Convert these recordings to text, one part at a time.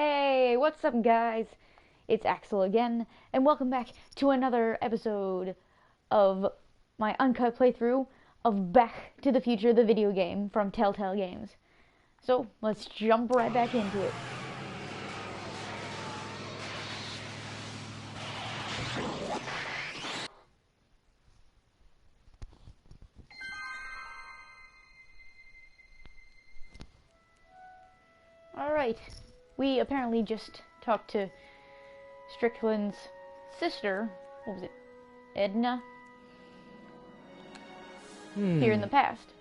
Hey, what's up guys? It's Axel again, and welcome back to another episode of my uncut playthrough of Back to the Future, the video game from Telltale Games. So, let's jump right back into it. Alright, we apparently just talked to Strickland's sister, what was it, Edna? Here in the past.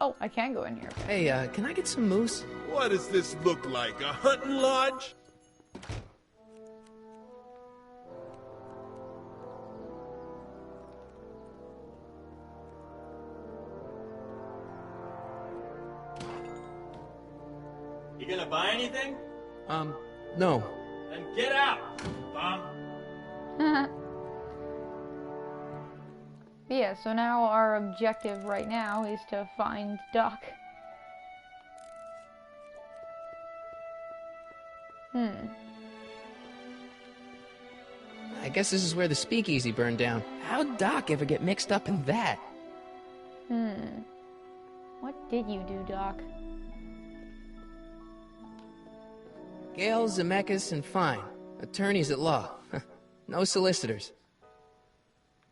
Oh, I can go in here. Okay. Hey, can I get some moose? What does this look like, a hunting lodge? You gonna buy anything? No. Then get out, bum. Yeah, so now our objective right now is to find Doc. I guess this is where the speakeasy burned down. How'd Doc ever get mixed up in that? What did you do, Doc? Gale, Zemeckis, and Fine. Attorneys at law. No solicitors.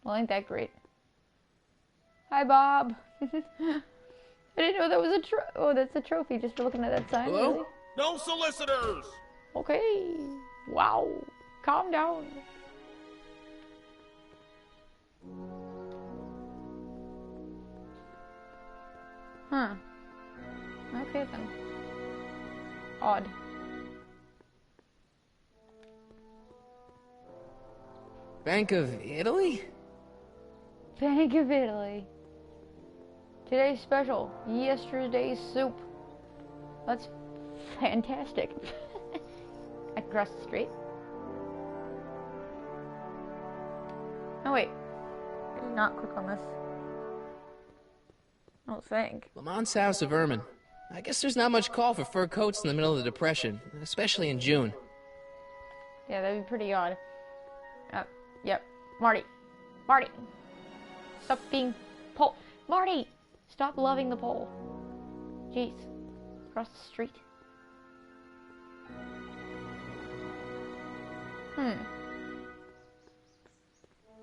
Well, ain't that great. Hi, Bob. I didn't know that was a oh, that's a trophy just for looking at that sign. Hello? Really? No solicitors! Okay. Wow. Calm down. Huh. Okay then. Odd. Bank of Italy? Bank of Italy. Today's special, yesterday's soup. That's fantastic. I can cross the street. Oh wait, I did not click on this. I don't think. Lamont's House of Ermine. I guess there's not much call for fur coats in the middle of the Depression, especially in June. Yeah, that'd be pretty odd. Yep. Marty. Marty! Stop being pole. Marty! Stop loving the pole. Jeez. Across the street.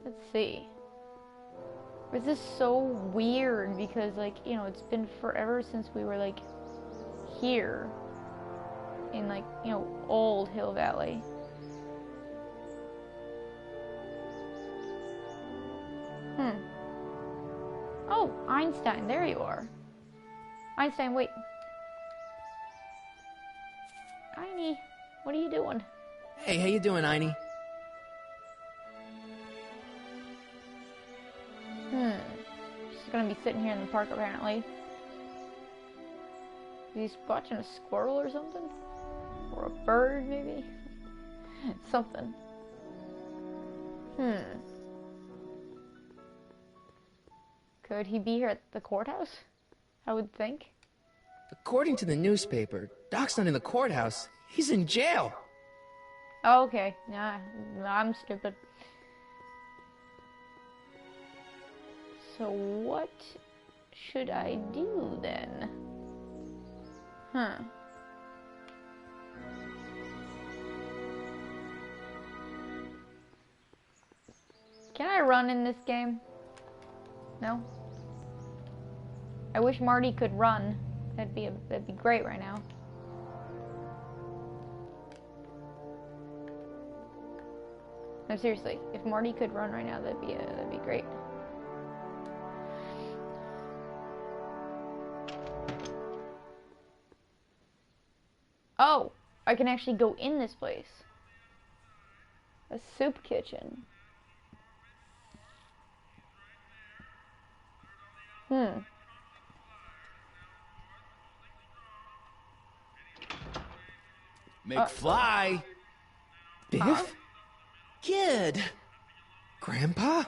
Let's see. This is so weird because, like, you know, it's been forever since we were, like, here. In, like, you know, old Hill Valley. Oh, Einstein, there you are. Einstein, wait. Einie, what are you doing? Hey, how you doing, Einie? She's gonna be sitting here in the park, apparently. He's watching a squirrel or something? Or a bird, maybe? Something. Could he be here at the courthouse? I would think. According to the newspaper, Doc's not in the courthouse. He's in jail. Oh, okay. Nah, I'm stupid. So what should I do then? Can I run in this game? No? I wish Marty could run. That'd be great right now. No, seriously, if Marty could run right now, that'd be great. Oh, I can actually go in this place. A soup kitchen. McFly! Biff? Kid! Grandpa?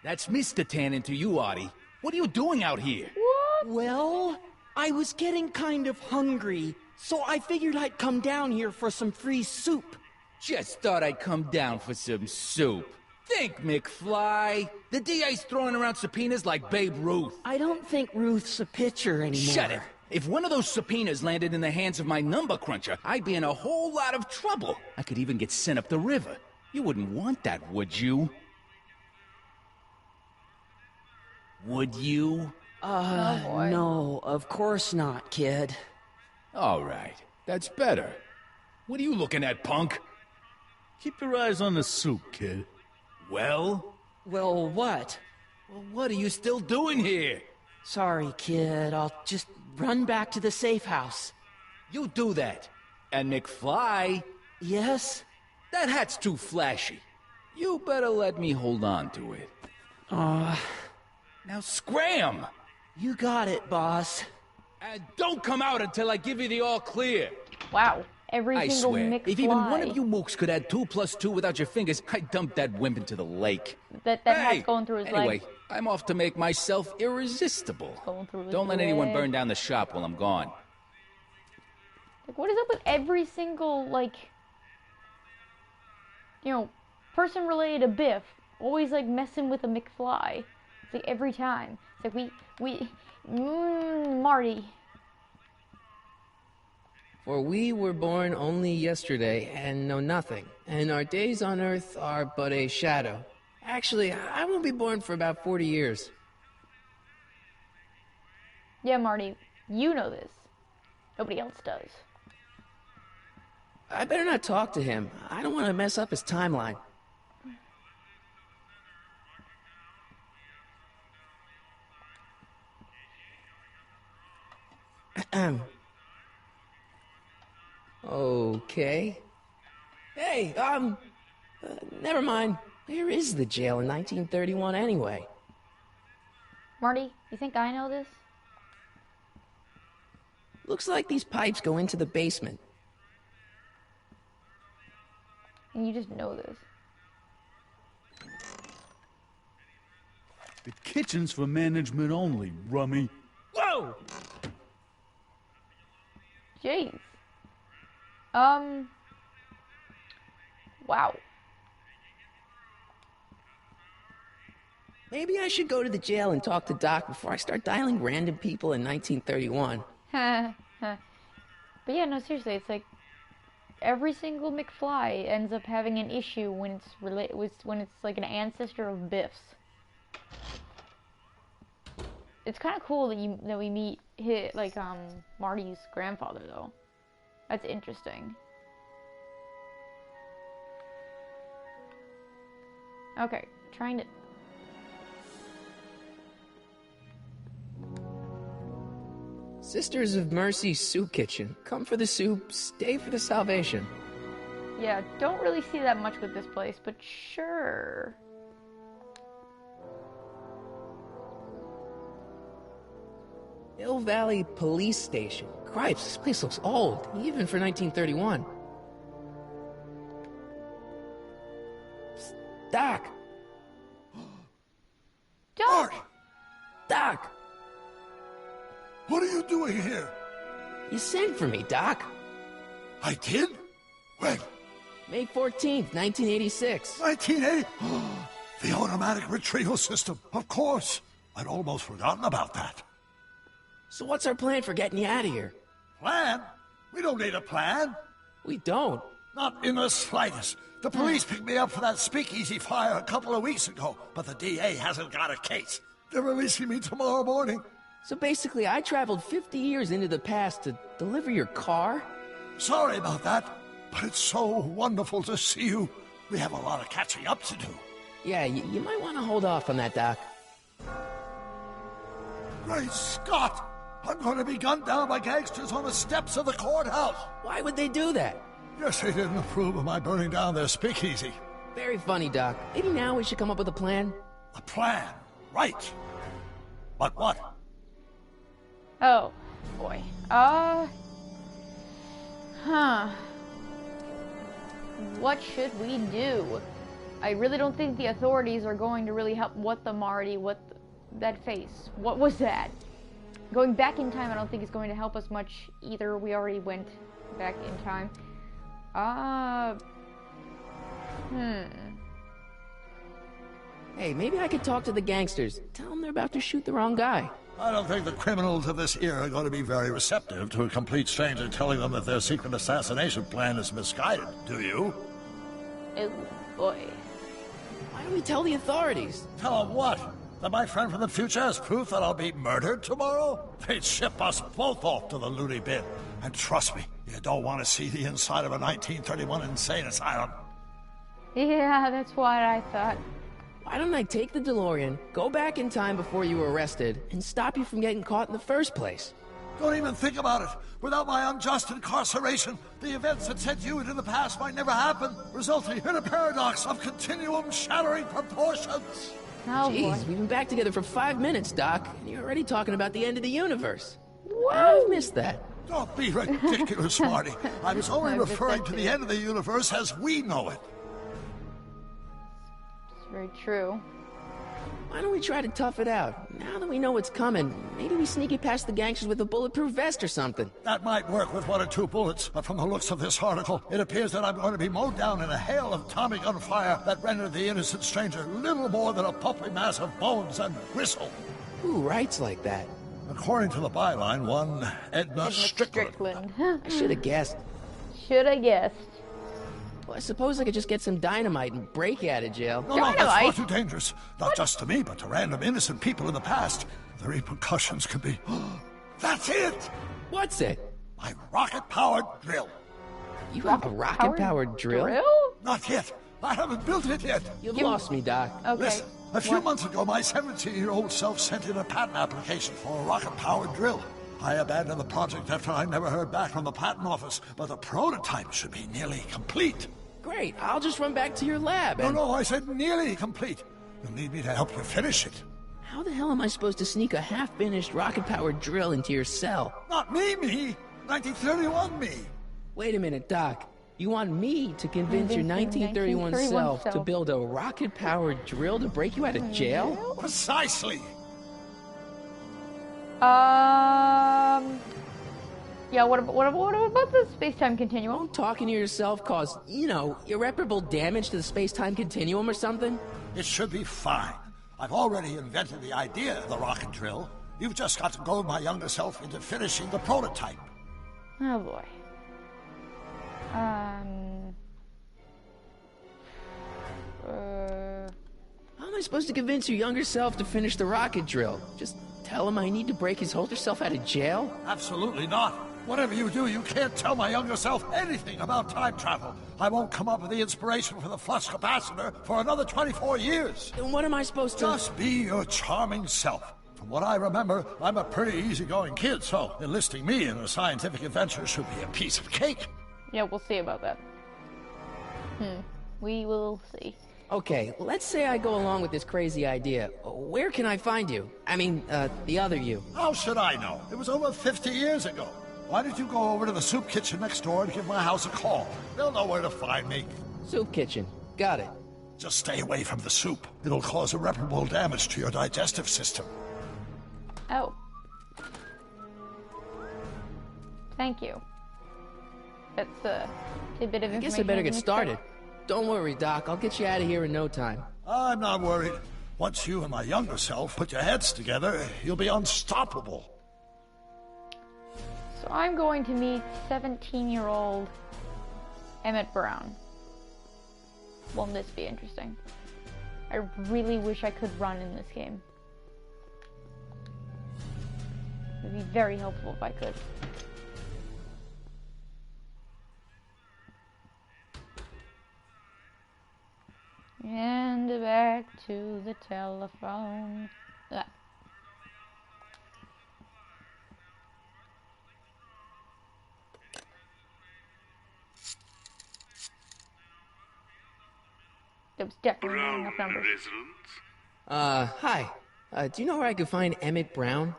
That's Mr. Tannen to you, Artie. What are you doing out here? What? Well, I was getting kind of hungry, so I figured I'd come down here for some free soup. Just thought I'd come down for some soup. Think, McFly. The DA's throwing around subpoenas like Babe Ruth. I don't think Ruth's a pitcher anymore. Shut it. If one of those subpoenas landed in the hands of my number cruncher, I'd be in a whole lot of trouble. I could even get sent up the river. You wouldn't want that, would you? Would you? boy. No, of course not, kid. All right. That's better. What are you looking at, punk? Keep your eyes on the soup, kid. Well? Well, what? Well, what are you still doing here? Sorry, kid. I'll just run back to the safe house. You do that. And McFly, Yes? that hat's too flashy. You better let me hold on to it. Now scram! You got it, boss. And don't come out until I give you the all clear. Wow. Every I single swear, McFly. if even one of you mooks could add 2 + 2 without your fingers, I'd dump that wimp into the lake. That hat's going through his anyway, leg. I'm off to make myself irresistible. Going through his Don't let anyone leg. burn down the shop while I'm gone. Like, what is up with every single, like, you know, person related to Biff always, like, messing with a McFly? It's like every time. It's like, Marty. For we were born only yesterday and know nothing, and our days on earth are but a shadow. Actually, I won't be born for about 40 years. Yeah, Marty, you know this. Nobody else does. I better not talk to him. I don't want to mess up his timeline. Okay. Hey, never mind. Where is the jail in 1931 anyway? Marty, you think I know this? Looks like these pipes go into the basement. And you just know this. The kitchen's for management only, rummy. Whoa! Jeez. Wow. Maybe I should go to the jail and talk to Doc before I start dialing random people in 1931. But yeah, no, seriously, it's like every single McFly ends up having an issue when it's when it's like an ancestor of Biff's. It's kind of cool that we meet Marty's grandfather though. That's interesting. Okay, trying to. Sisters of Mercy Soup Kitchen. Come for the soup, stay for the salvation. Yeah, don't really see that much with this place, but sure. Mill Valley Police Station. Cripes, this place looks old, even for 1931. Psst, Doc! Doc! Doc! What are you doing here? You sent for me, Doc. I did? When? May 14th, 1986. 1980? The automatic retrieval system, of course. I'd almost forgotten about that. So what's our plan for getting you out of here? Plan? We don't need a plan. We don't. Not in the slightest. The police picked me up for that speakeasy fire a couple of weeks ago, but the DA hasn't got a case. They're releasing me tomorrow morning. So basically, I traveled 50 years into the past to deliver your car? Sorry about that, but it's so wonderful to see you. We have a lot of catching up to do. Yeah, you might want to hold off on that, Doc. Great Scott! I'm going to be gunned down by gangsters on the steps of the courthouse. Why would they do that? Guess they didn't approve of my burning down their speakeasy. Very funny, Doc. Maybe now we should come up with a plan? A plan, right. But what? Oh, boy. What should we do? I really don't think the authorities are going to really help. What the Marty? That face? What was that? Going back in time, I don't think is going to help us much either. We already went back in time. Hey, maybe I could talk to the gangsters. Tell them they're about to shoot the wrong guy. I don't think the criminals of this era are going to be very receptive to a complete stranger telling them that their secret assassination plan is misguided, do you? Oh, boy. Why don't we tell the authorities? Tell them what? That my friend from the future has proof that I'll be murdered tomorrow? They'd ship us both off to the loony bin. And trust me, you don't want to see the inside of a 1931 insane asylum. Yeah, that's what I thought. Why don't I take the DeLorean, go back in time before you were arrested, and stop you from getting caught in the first place? Don't even think about it. Without my unjust incarceration, the events that sent you into the past might never happen, resulting in a paradox of continuum-shattering proportions. Oh, Jeez, boy. we've been back together for 5 minutes, Doc, and you're already talking about the end of the universe. Whoa! I've missed that. Don't be ridiculous, Marty. I was only I missed referring that to too. the end of the universe as we know it. It's very true. Why don't we try to tough it out? Now that we know what's coming, maybe we sneak it past the gangsters with a bulletproof vest or something. That might work with 1 or 2 bullets, but from the looks of this article, it appears that I'm going to be mowed down in a hail of Tommy gun fire that rendered the innocent stranger little more than a pulpy mass of bones and gristle. Who writes like that? According to the byline, one Edna Strickland. Strickland. I should have guessed. Should I guessed? Well, I suppose I could just get some dynamite and break out of jail. No, that's Dynamite? far too dangerous. Not just to me, but to random innocent people in the past. The repercussions could be... That's it! What's it? My rocket-powered drill. You have a rocket-powered drill? Not yet. I haven't built it yet. You've lost me, Doc. Okay. Listen, a few months ago, my 17-year-old self sent in a patent application for a rocket-powered drill. I abandoned the project after I never heard back from the patent office, but the prototype should be nearly complete. Great, I'll just run back to your lab and... No, I said nearly complete. You'll need me to help you finish it. How the hell am I supposed to sneak a half-finished rocket-powered drill into your cell? Not me. 1931 me. Wait a minute, Doc. You want me to convince your 1931 self to build a rocket-powered drill to break you out of jail? Precisely. Yeah, what about the space-time continuum? Won't talking to yourself cause, irreparable damage to the space-time continuum or something? It should be fine. I've already invented the idea of the rocket drill. You've just got to goad my younger self into finishing the prototype. Oh, boy. How am I supposed to convince your younger self to finish the rocket drill? Just tell him I need to break his older self out of jail? Absolutely not. Whatever you do, you can't tell my younger self anything about time travel. I won't come up with the inspiration for the flux capacitor for another 24 years. Then what am I supposed to... Just be your charming self. From what I remember, I'm a pretty easygoing kid, so enlisting me in a scientific adventure should be a piece of cake. Yeah, we'll see about that. We will see. Okay, let's say I go along with this crazy idea. Where can I find you? I mean, the other you. How should I know? It was over 50 years ago. Why don't you go over to the soup kitchen next door and give my house a call? They'll know where to find me. Soup kitchen. Got it. Just stay away from the soup. It'll cause irreparable damage to your digestive system. Oh. Thank you. That's a tidbit of information. I guess I better get mixed started. up. Don't worry, Doc. I'll get you out of here in no time. I'm not worried. Once you and my younger self put your heads together, you'll be unstoppable. So I'm going to meet 17-year-old Emmett Brown. Won't this be interesting? I really wish I could run in this game. It would be very helpful if I could. And back to the telephone. Ah. There was definitely not enough numbers. Hi. Do you know where I could find Emmett Brown?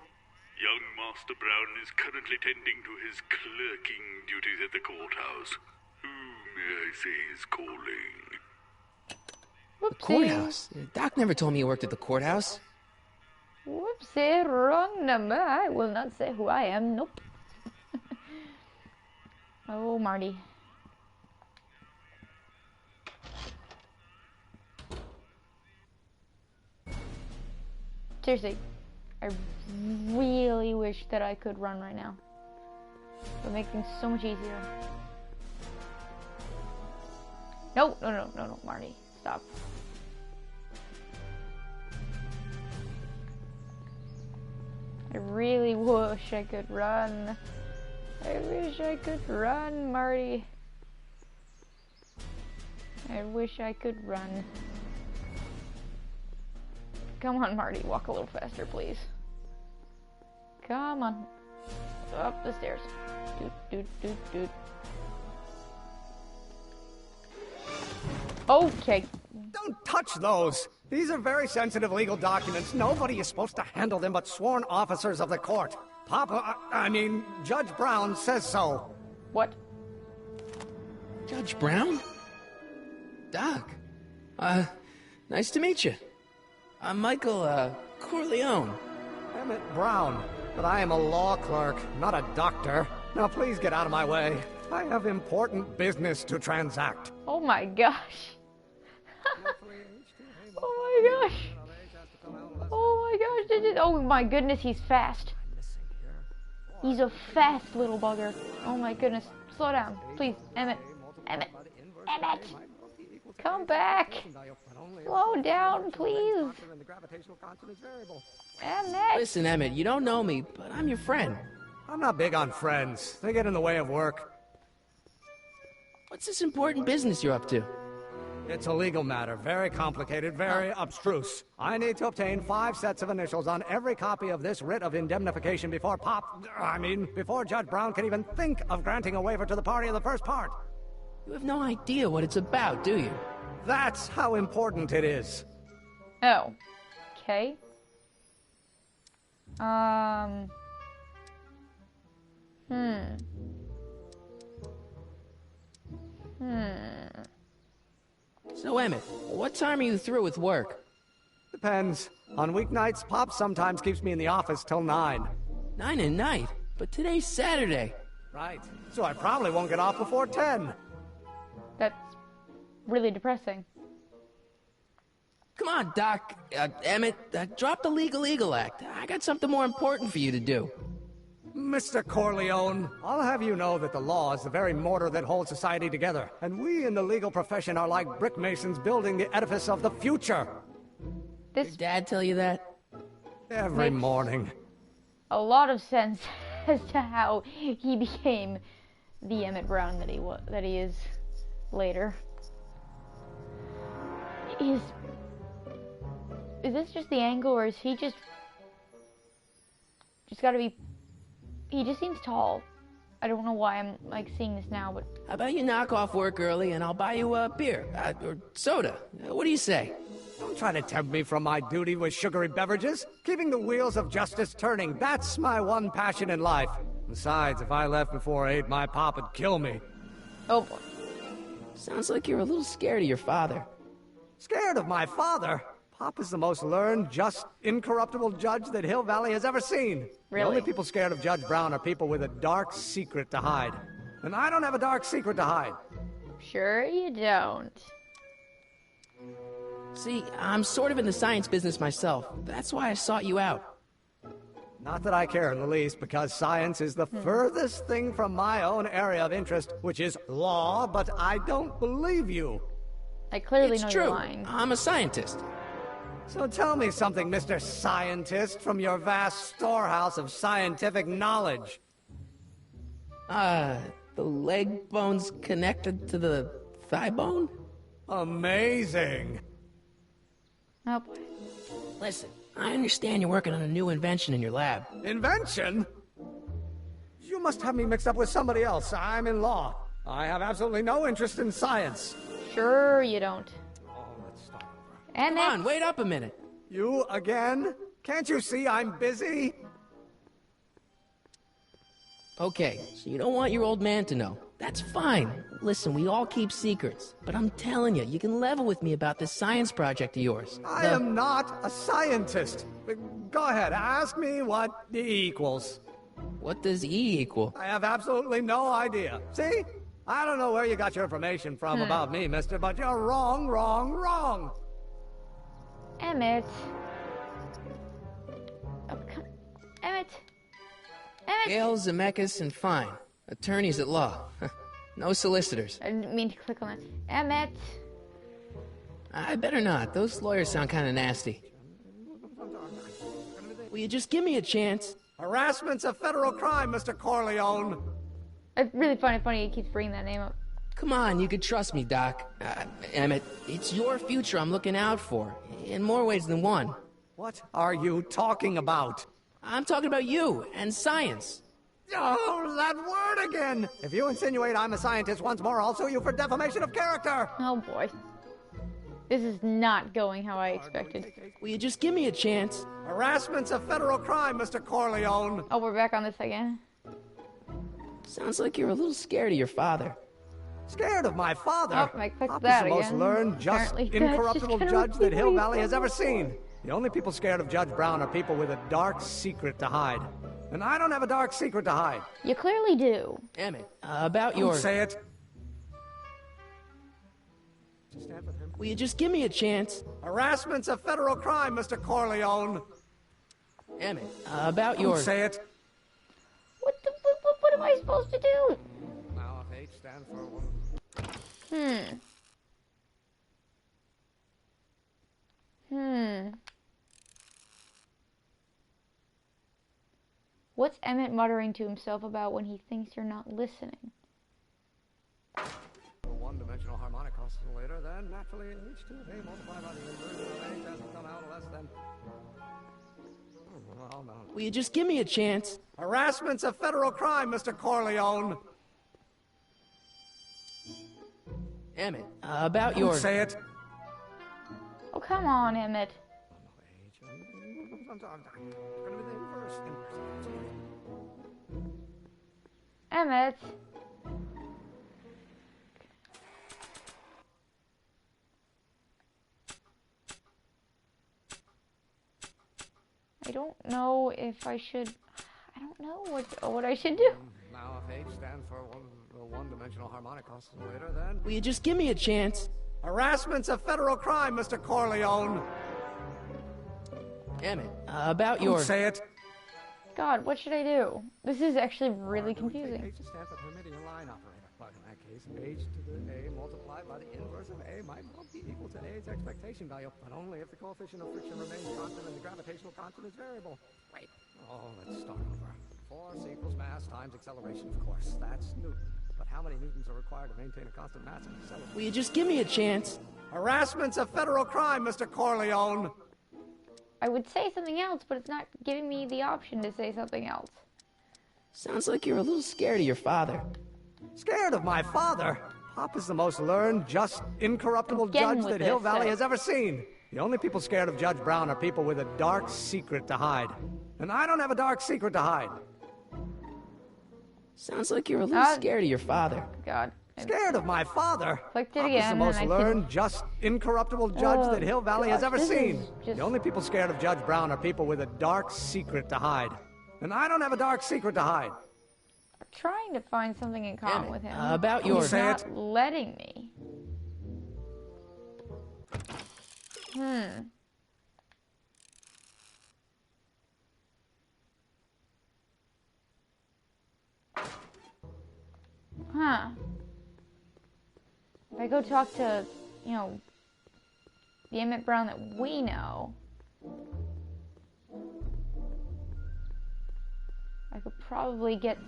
Young Master Brown is currently tending to his clerking duties at the courthouse. Who, may I say, is calling? The courthouse? Doc never told me he worked at the courthouse. Whoopsie, wrong number. I will not say who I am. Nope. Oh, Marty. Seriously, I really wish that I could run right now. It would make things so much easier. No, Marty. Stop. I really wish I could run. I wish I could run, Marty. I wish I could run. Come on, Marty. Walk a little faster, please. Come on. Up the stairs. Doot, doot, doot, doot. Okay. Don't touch those. These are very sensitive legal documents. Nobody is supposed to handle them but sworn officers of the court. Judge Brown says so. What? Judge Brown? Doc. Nice to meet you. I'm Michael, Corleone. Emmett Brown. But I am a law clerk, not a doctor. Now please get out of my way. I have important business to transact. Oh my gosh. Oh my gosh. Oh my gosh. Oh my goodness, he's fast. He's a fast little bugger. Oh my goodness. Slow down. Please, Emmett. Emmett. Emmett. Come back. Slow down, please. Emmett. Listen, Emmett, you don't know me, but I'm your friend. I'm not big on friends. They get in the way of work. What's this important business you're up to? It's a legal matter. Very complicated, very abstruse. I need to obtain 5 sets of initials on every copy of this writ of indemnification before before Judge Brown can even think of granting a waiver to the party in the first part. You have no idea what it's about, do you? That's how important it is. Oh. Okay. So, Emmett, what time are you through with work? Depends. On weeknights, Pop sometimes keeps me in the office till 9. 9 at night? But today's Saturday. Right. So I probably won't get off before 10. That's really depressing. Come on, Doc. Emmett, drop the Legal Eagle Act. I got something more important for you to do. Mr. Corleone, I'll have you know that the law is the very mortar that holds society together, and we in the legal profession are like brick masons building the edifice of the future. Your dad tell you that? Every morning. A lot of sense as to how he became the Emmett Brown that he is later. Is this just the angle, or is he just gotta be? He just seems tall. I don't know why I'm like seeing this now, but How about you knock off work early and I'll buy you a beer or soda? What do you say? Don't try to tempt me from my duty with sugary beverages. Keeping the wheels of justice turning, that's my one passion in life. Besides, if I left before 8, my pop would kill me. oh boy. Sounds like you're a little scared of your father. Scared of my father? Pop is the most learned, just, incorruptible judge that Hill Valley has ever seen. Really? The only people scared of Judge Brown are people with a dark secret to hide. And I don't have a dark secret to hide. Sure you don't. See, I'm sort of in the science business myself. That's why I sought you out. Not that I care in the least, because science is the furthest thing from my own area of interest, which is law, but I don't believe you. I clearly It's know true. you're lying. I'm a scientist. So tell me something, Mr. Scientist, from your vast storehouse of scientific knowledge. The leg bone's connected to the thigh bone? Amazing. Oh boy. Listen, I understand you're working on a new invention in your lab. Invention? You must have me mixed up with somebody else. I'm in law. I have absolutely no interest in science. Sure you don't. Come on, wait up a minute. You again? Can't you see I'm busy? Okay, so you don't want your old man to know. That's fine. Listen, we all keep secrets. But I'm telling you, you can level with me about this science project of yours. I am not a scientist. Go ahead, ask me what E equals. What does E equal? I have absolutely no idea. See? I don't know where you got your information from about me, mister, but you're wrong, wrong, wrong. Emmett. Oh, Emmett. Emmett. Gale, Zemeckis, and Fine. Attorneys at law. No solicitors. I didn't mean to click on that. Emmett. I better not. Those lawyers sound kind of nasty. Will you just give me a chance? Harassment's a federal crime, Mr. Corleone. It's really funny he keeps bringing that name up. Come on, you can trust me, Doc. Emmett, it's your future I'm looking out for. In more ways than one. What are you talking about? I'm talking about you and science. Oh, that word again! If you insinuate I'm a scientist once more, I'll sue you for defamation of character! Oh boy. This is not going how I expected. Will you just give me a chance? Harassment's a federal crime, Mr. Corleone. Oh, we're back on this again. Sounds like you're a little scared of your father. Scared of my father? Oh, I clicked Pop that is the most again. learned, just, Apparently. incorruptible Just judge that Hill what Valley he has said. ever seen. The only people scared of Judge Brown are people with a dark secret to hide. And I don't have a dark secret to hide. You clearly do. Emmett, about Don't your... say it. Will you just give me a chance? Harassment's a federal crime, Mr. Corleone. Emmett, about Don't your... say it. What am I supposed to do? Now, if H stands for one. What's Emmett muttering to himself about when he thinks you're not listening? A one-dimensional harmonic oscillator, then naturally H2A multiplied by the inversion of H has to come out less than... Oh, no. Will you just give me a chance? Harassment's a federal crime, Mr. Corleone. Emmett, about your... Don't say it. Oh, come on, Emmett. Emmett. I don't know if I should... I don't know what I should do. Now, if H stands for one-dimensional harmonic oscillator, then... Will you just give me a chance? Harassment's a federal crime, Mr. Corleone. Emmett, about your... Don't say it. God, what should I do? This is actually really confusing. H stands for Hermitian line operator. But in that case, H to the A multiplied by the inverse of A might well be equal to A's expectation value, but only if the coefficient of friction remains constant and the gravitational constant is variable. Wait. Oh, let's start over. Force equals mass times acceleration, of course. That's Newton. But how many newtons are required to maintain a constant mass and acceleration? Will you just give me a chance? Harassment's a federal crime, Mr. Corleone. I would say something else, but it's not giving me the option to say something else. Sounds like you're a little scared of your father. Scared of my father? Pop is the most learned, just, incorruptible Again judge with that Hill this, Valley has ever seen. The only people scared of Judge Brown are people with a dark secret to hide. And I don't have a dark secret to hide. Sounds like you're a little scared of your father. God. Scared of my father? Clicked it Pop again. is the most and I learned, just, incorruptible judge that Hill Valley has gosh, ever this seen. is just- The only people scared of Judge Brown are people with a dark secret to hide. And I don't have a dark secret to hide. I'm trying to find something in common Emmett, with him. about He's your... Say not it. letting me. Huh. If I go talk to, you know, the Emmett Brown that we know, I could probably get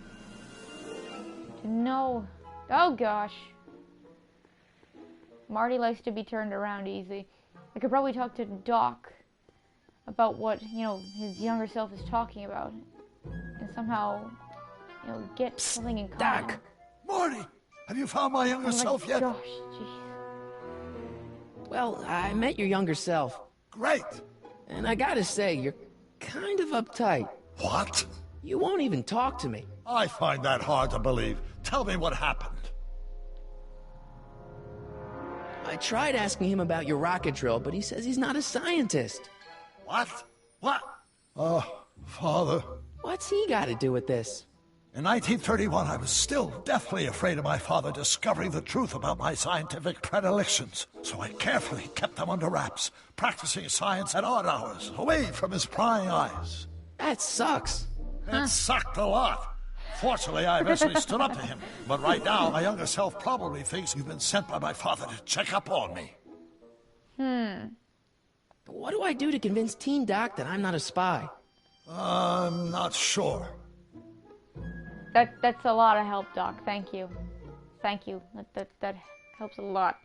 to know... Oh gosh. Marty likes to be turned around easy. I could probably talk to Doc about what, you know, his younger self is talking about. And somehow, you know, get something in common. Doc! Marty, have you found my younger Oh my self yet? gosh, jeez. Well, I met your younger self. Great. And I gotta say, you're kind of uptight. What? You won't even talk to me. I find that hard to believe. Tell me what happened. I tried asking him about your rocket drill, but he says he's not a scientist. What? What? Father. What's he got to do with this? In 1931, I was still deathly afraid of my father discovering the truth about my scientific predilections, so I carefully kept them under wraps, practicing science at odd hours, away from his prying eyes. That sucks. It sucked a lot. Fortunately, I eventually stood up to him, but right now, my younger self probably thinks you've been sent by my father to check up on me. What do I do to convince Teen Doc that I'm not a spy? I'm not sure. That's a lot of help, Doc. Thank you. Thank you. That helps a lot.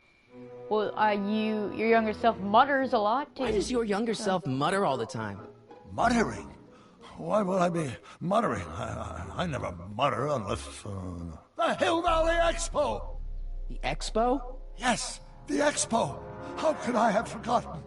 Well, your younger self mutters a lot, too. Why does your younger self mutter all the time? Muttering? Why would I be muttering? I never mutter unless... The Hill Valley Expo! The Expo? Yes, the Expo. How could I have forgotten?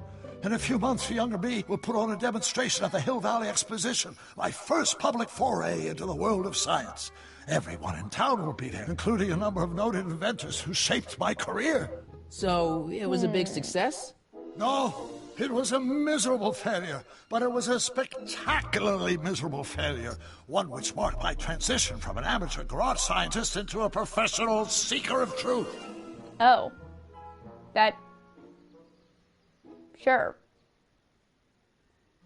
In a few months, the younger me will put on a demonstration at the Hill Valley Exposition, my first public foray into the world of science. Everyone in town will be there, including a number of noted inventors who shaped my career. So, it was a big success? No, it was a miserable failure, but it was a spectacularly miserable failure, one which marked my transition from an amateur garage scientist into a professional seeker of truth. Oh. Sure.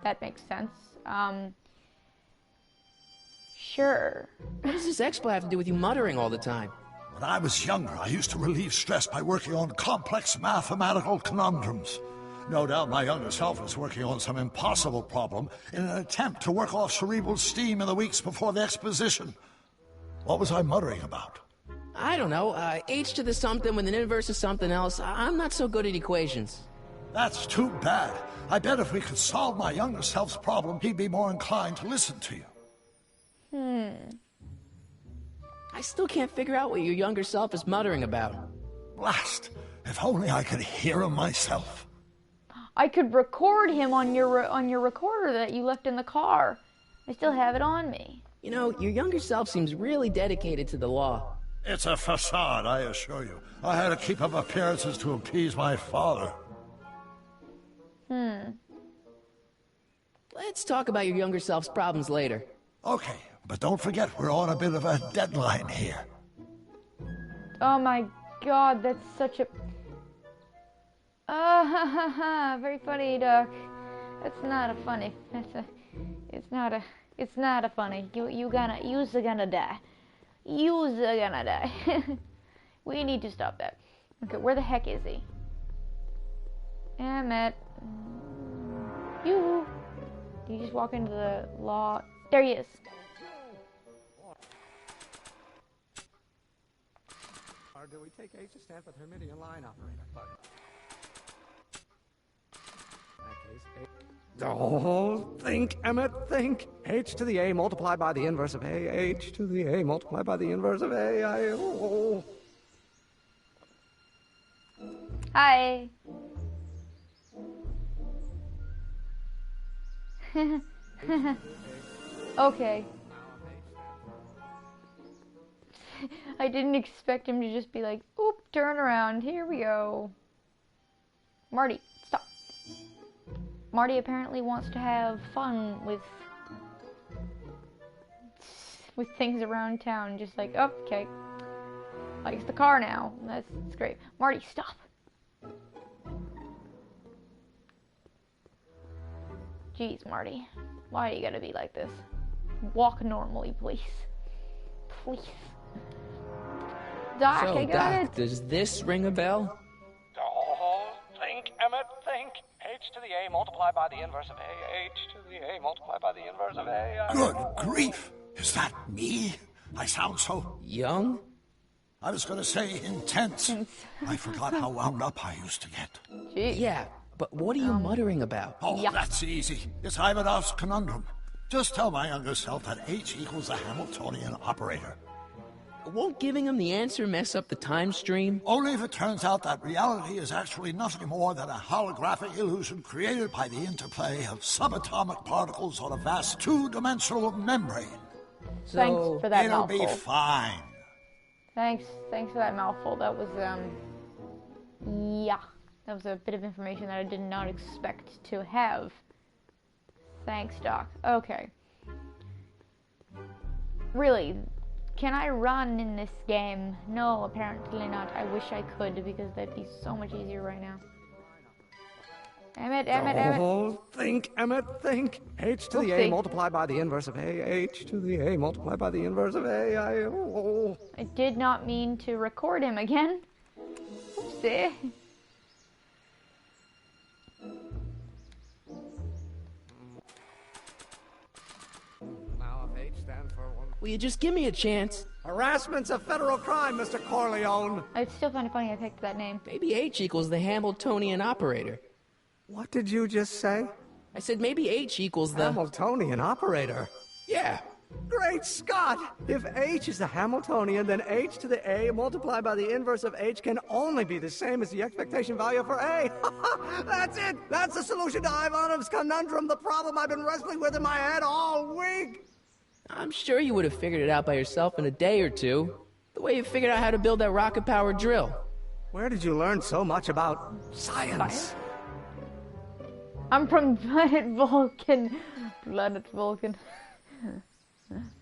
That makes sense. Sure. What does this expo have to do with you muttering all the time? When I was younger, I used to relieve stress by working on complex mathematical conundrums. No doubt my younger self is working on some impossible problem in an attempt to work off cerebral steam in the weeks before the exposition. What was I muttering about? I don't know. H to the something with an inverse of something else. I'm not so good at equations. That's too bad. I bet if we could solve my younger self's problem, he'd be more inclined to listen to you. I still can't figure out what your younger self is muttering about. Blast! If only I could hear him myself. I could record him on your recorder that you left in the car. I still have it on me. You know, your younger self seems really dedicated to the law. It's a facade, I assure you. I had to keep up appearances to appease my father. Let's talk about your younger self's problems later. Okay, but don't forget we're on a bit of a deadline here. Oh my god, that's such a... very funny, Doc. That's not a funny... It's not a funny. You're gonna die. You're gonna die. We need to stop that. Okay, where the heck is he? Emmett. You. Did you just walk into the law? There he is. Or do we take H to stand for the Hermitian line operator? Oh, think, Emmett, think. H to the A multiplied by the inverse of A. H to the A multiplied by the inverse of A. Hi. Okay. I didn't expect him to just be like, oop, turn around, here we go. Marty, stop. Marty apparently wants to have fun with things around town, just like, oh, okay. Likes the car now. That's great. Marty, stop. Jeez, Marty. Why you gotta be like this? Walk normally, please. Please. Doc, So, I got Doc, it. does this ring a bell? Oh, think, Emmett, think. H to the A multiplied by the inverse of A. H to the A multiplied by the inverse of A. Good grief! Is that me? I sound so... Young? I was gonna say intense. I forgot how wound up I used to get. Jeez. Yeah, but what are you muttering about? Oh, Yeah. that's easy. It's Ivanov's conundrum. Just tell my younger self that H equals a Hamiltonian operator. Won't giving him the answer mess up the time stream? Only if it turns out that reality is actually nothing more than a holographic illusion created by the interplay of subatomic particles on a vast two-dimensional membrane. So, Thanks for that It'll mouthful. be fine. Thanks for that mouthful. That was Yeah, that was a bit of information that I did not expect to have. Thanks, Doc. Okay. Really, can I run in this game? No, apparently not. I wish I could, because that'd be so much easier right now. Emmett. Oh, think, Emmett, think. H to the A multiplied by the inverse of A. H to the A multiplied by the inverse of A. I did not mean to record him again. Oopsie. Now if H stands for one. Will you just give me a chance? Harassment's a federal crime, Mr. Corleone. I still find it funny I picked that name. Maybe H equals the Hamiltonian operator. What did you just say? I said maybe H equals the... Hamiltonian operator. Yeah. Great Scott! If H is the Hamiltonian, then H to the A multiplied by the inverse of H can only be the same as the expectation value for A. That's it! That's the solution to Ivanov's conundrum, the problem I've been wrestling with in my head all week! I'm sure you would have figured it out by yourself in a day or two. The way you figured out how to build that rocket-powered drill. Where did you learn so much about science? I'm from Planet Vulcan. Planet Vulcan.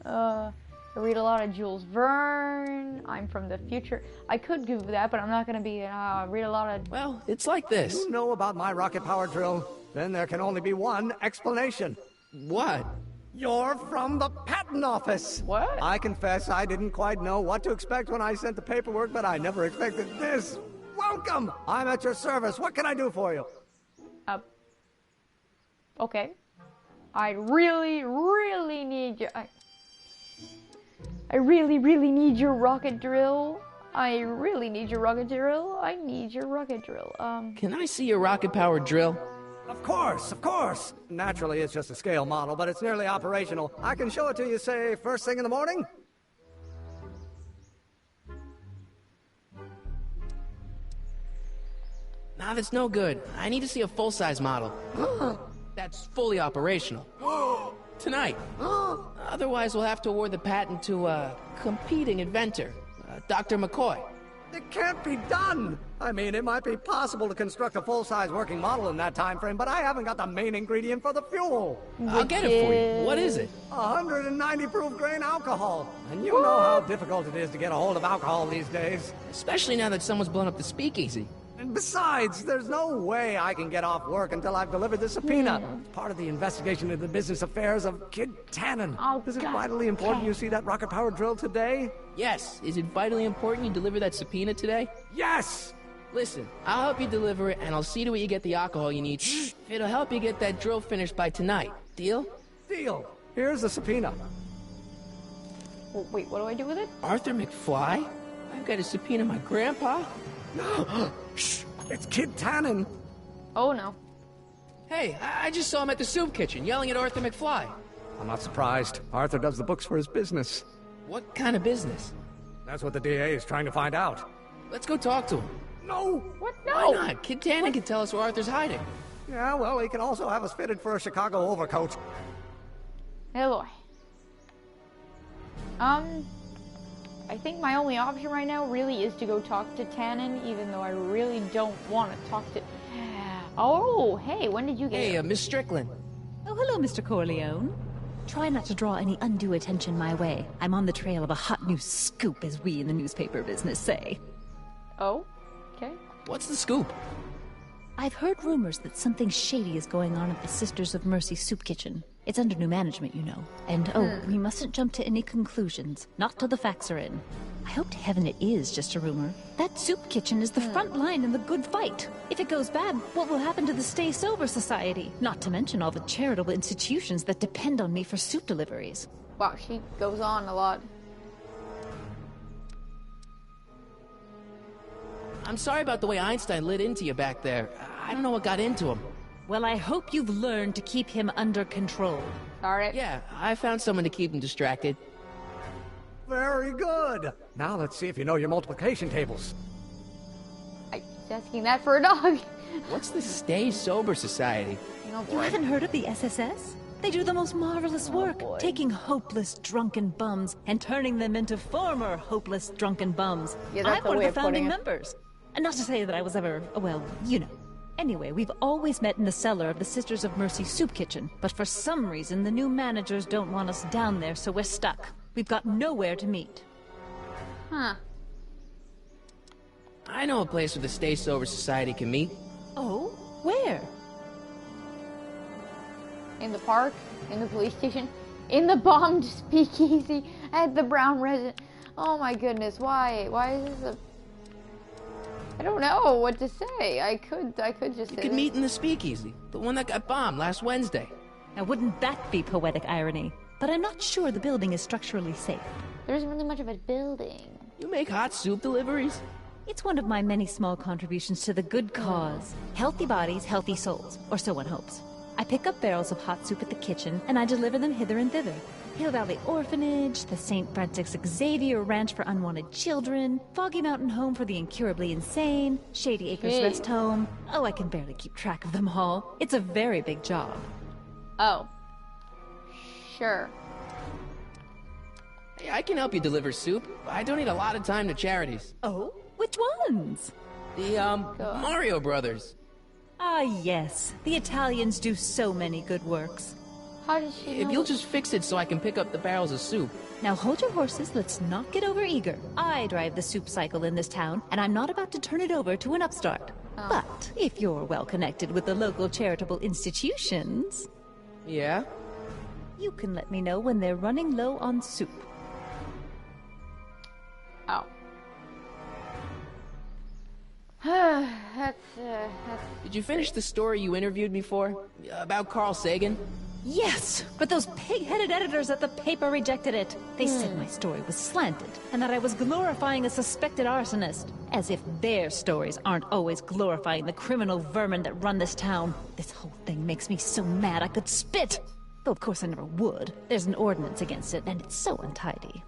I read a lot of Jules Verne. I'm from the future. I could do that, but I'm not gonna be, read a lot of... Well, it's like this. You know about my rocket power drill? Then there can only be one explanation. What? You're from the patent office. What? I confess I didn't quite know what to expect when I sent the paperwork, but I never expected this. Welcome! I'm at your service. What can I do for you? Okay. I really, really need your... I really, really need your rocket drill. I really need your rocket drill. I need your rocket drill. Can I see your rocket-powered drill? Of course, of course. Naturally, it's just a scale model, but it's nearly operational. I can show it to you, say, first thing in the morning. Nah, that's no good. I need to see a full-size model. That's fully operational. Tonight. Otherwise, we'll have to award the patent to a competing inventor, Dr. McCoy. It can't be done! I mean, it might be possible to construct a full-size working model in that time frame, but I haven't got the main ingredient for the fuel. I'll get it for you. What is it? 190 proof grain alcohol. And you know how difficult it is to get a hold of alcohol these days. Especially now that someone's blown up the speakeasy. And besides, there's no way I can get off work until I've delivered the subpoena. It's part of the investigation into the business affairs of Kid Tannen. Oh, is it God. vitally important you see that rocket-powered drill today? Yes. Is it vitally important you deliver that subpoena today? Yes! Listen, I'll help you deliver it, and I'll see to it you get the alcohol you need. It'll help you get that drill finished by tonight. Deal? Deal. Here's the subpoena. Oh, wait, what do I do with it? Arthur McFly? I've got to subpoena my grandpa? Shh! It's Kid Tannen. Oh, no. Hey, I just saw him at the soup kitchen yelling at Arthur McFly. I'm not surprised. Arthur does the books for his business. What kind of business? That's what the DA is trying to find out. Let's go talk to him. No! What? No! Why not? Kid Tannen can tell us where Arthur's hiding. Yeah, well, he can also have us fitted for a Chicago overcoat. Oh, boy. I think my only option right now really is to go talk to Tannen, even though I really don't want to talk to... Oh, hey, when did you get Hey, here? Miss Strickland. Oh, hello, Mr. Corleone. Try not to draw any undue attention my way. I'm on the trail of a hot new scoop, as we in the newspaper business say. Oh, okay. What's the scoop? I've heard rumors that something shady is going on at the Sisters of Mercy soup kitchen. It's under new management, you know. And, we mustn't jump to any conclusions. Not till the facts are in. I hope to heaven it is just a rumor. That soup kitchen is the front line in the good fight. If it goes bad, what will happen to the Stay Sober Society? Not to mention all the charitable institutions that depend on me for soup deliveries. Wow, she goes on a lot. I'm sorry about the way Einstein lit into you back there. I don't know what got into him. Well, I hope you've learned to keep him under control. Alright. Yeah, I found someone to keep him distracted. Very good. Now let's see if you know your multiplication tables. I'm asking that for a dog. What's the Stay Sober Society? Oh, You boy. haven't heard of the SSS? They do the most marvelous work, boy. taking hopeless drunken bums and turning them into former hopeless drunken bums. Yeah, that's I'm a one way of the of putting founding it. members. And not to say that I was ever, well, you know. Anyway, we've always met in the cellar of the Sisters of Mercy soup kitchen, but for some reason the new managers don't want us down there, so we're stuck. We've got nowhere to meet. Huh. I know a place where the Stay Sober Society can meet. Oh? Where? In the park? In the police station? In the bombed speakeasy? At the Brown residence? Oh my goodness, why? Why is this a... I don't know what to say. I could just say You could meet in the speakeasy, the one that got bombed last Wednesday. Now wouldn't that be poetic irony? But I'm not sure the building is structurally safe. There isn't really much of a building. You make hot soup deliveries? It's one of my many small contributions to the good cause. Healthy bodies, healthy souls, or so one hopes. I pick up barrels of hot soup at the kitchen, and I deliver them hither and thither. Hill Valley Orphanage, the St. Francis Xavier Ranch for Unwanted Children, Foggy Mountain Home for the Incurably Insane, Shady Acres Rest Home. Oh, I can barely keep track of them all. It's a very big job. Oh. Sure. Hey, I can help you deliver soup. I donate a lot of time to charities. Oh? Which ones? The, Mario Brothers. Ah, yes. The Italians do so many good works. How does she know? If you'll just fix it so I can pick up the barrels of soup. Now hold your horses, let's not get overeager. I drive the soup cycle in this town, and I'm not about to turn it over to an upstart. Oh. But if you're well connected with the local charitable institutions... Yeah? You can let me know when they're running low on soup. Oh. That's... Did you finish the story you interviewed me for? About Carl Sagan? Yes, but those pig-headed editors at the paper rejected it. They said my story was slanted, and that I was glorifying a suspected arsonist. As if their stories aren't always glorifying the criminal vermin that run this town. This whole thing makes me so mad I could spit. Though of course I never would. There's an ordinance against it, and it's so untidy.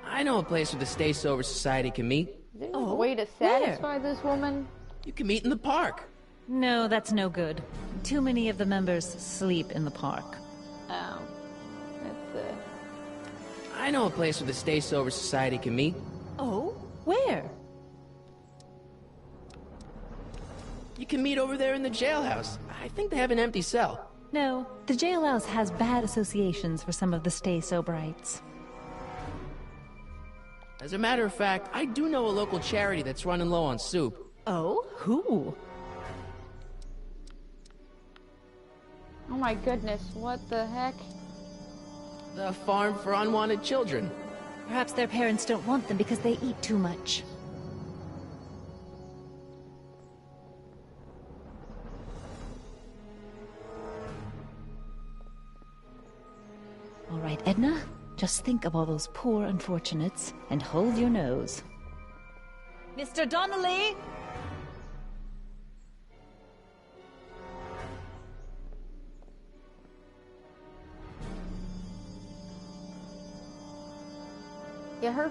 I know a place where the Stay Sober Society can meet. Is there a way to satisfy where? this woman? You can meet in the park. No, that's no good. Too many of the members sleep in the park. Oh. That's, I know a place where the Stay Sober Society can meet. Oh? Where? You can meet over there in the jailhouse. I think they have an empty cell. No, the jailhouse has bad associations for some of the Stay Soberites. As a matter of fact, I do know a local charity that's running low on soup. Oh? Who? oh my goodness, what the heck? The Farm for Unwanted Children. Perhaps their parents don't want them because they eat too much. All right, Edna, just think of all those poor unfortunates and hold your nose. Mr. Donnelly! Yeah, her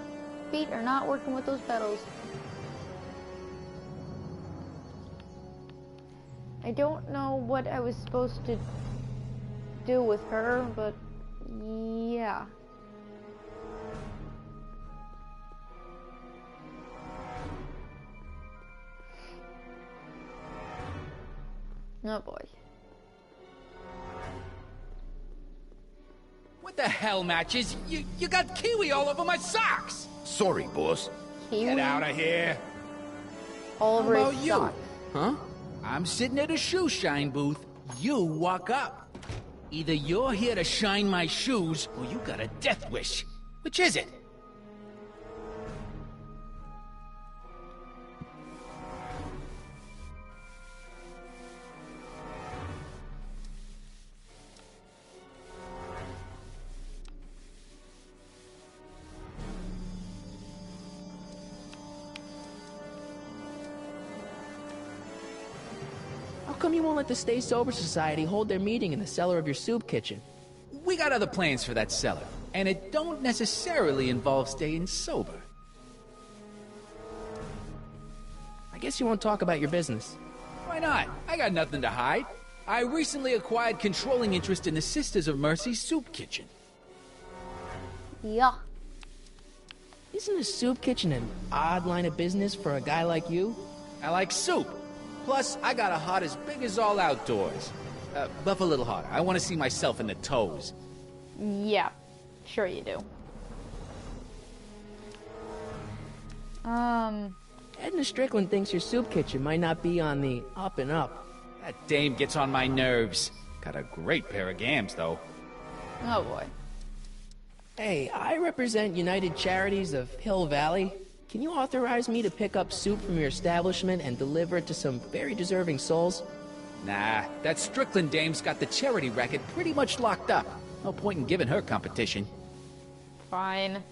feet are not working with those pedals. I don't know what I was supposed to do with her, but yeah. Oh boy. What the hell, Matches? You got kiwi all over my socks! Sorry, boss. Kiwi? Get out of here! All over How his about you? socks. Huh? I'm sitting at a shoe shine booth. You walk up. Either you're here to shine my shoes, or you got a death wish. Which is it? How come you won't let the Stay Sober Society hold their meeting in the cellar of your soup kitchen? We got other plans for that cellar, and it don't necessarily involve staying sober. I guess you won't talk about your business. Why not? I got nothing to hide. I recently acquired controlling interest in the Sisters of Mercy soup kitchen. Yeah. Isn't a soup kitchen an odd line of business for a guy like you? I like soup. Plus, I got a heart as big as all outdoors. Buff a little harder. I want to see myself in the toes. Yeah, sure you do. Edna Strickland thinks your soup kitchen might not be on the up and up. That dame gets on my nerves. Got a great pair of gams, though. Oh boy. Hey, I represent United Charities of Hill Valley. Can you authorize me to pick up soup from your establishment and deliver it to some very deserving souls? Nah, that Strickland dame's got the charity racket pretty much locked up. No point in giving her competition. Fine.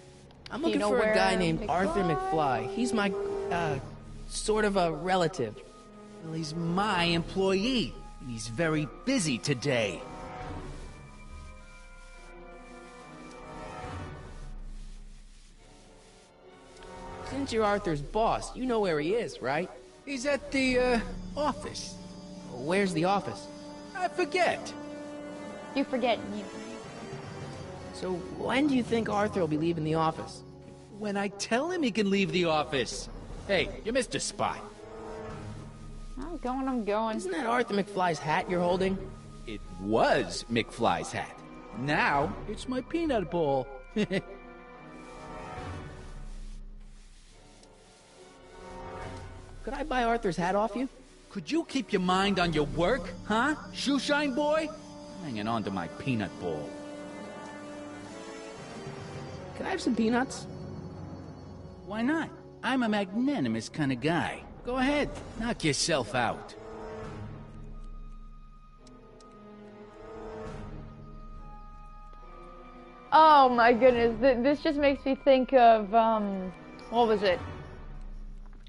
I'm looking for a guy named Arthur McFly. He's my, sort of a relative. Well, he's my employee, and he's very busy today. Since you're Arthur's boss, you know where he is, right? He's at the, office. Where's the office? I forget. You forget. So when do you think Arthur will be leaving the office? When I tell him he can leave the office. Hey, you missed a spot. I'm going. Isn't that Arthur McFly's hat you're holding? It was McFly's hat. Now, it's my peanut bowl. Could I buy Arthur's hat off you? Could you keep your mind on your work, huh? Shoeshine boy? I'm hanging on to my peanut bowl. Can I have some peanuts? Why not? I'm a magnanimous kind of guy. Go ahead, knock yourself out. Oh my goodness, this just makes me think of, what was it?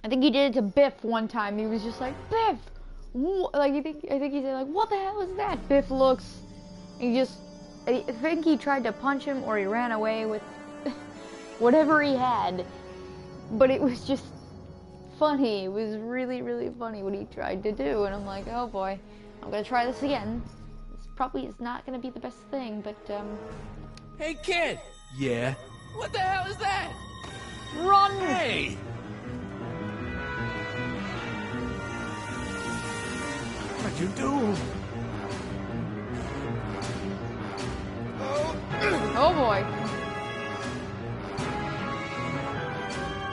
I think he did it to Biff one time. He was just like, Biff! Like, I think he said, like, what the hell is that? Biff looks, I think he tried to punch him or he ran away with whatever he had. But it was just funny. It was really, really funny what he tried to do. And I'm like, oh boy, I'm gonna try this again. This probably is not gonna be the best thing, but, Hey, kid! Yeah? What the hell is that? Run! Hey! What'd you do? Oh boy.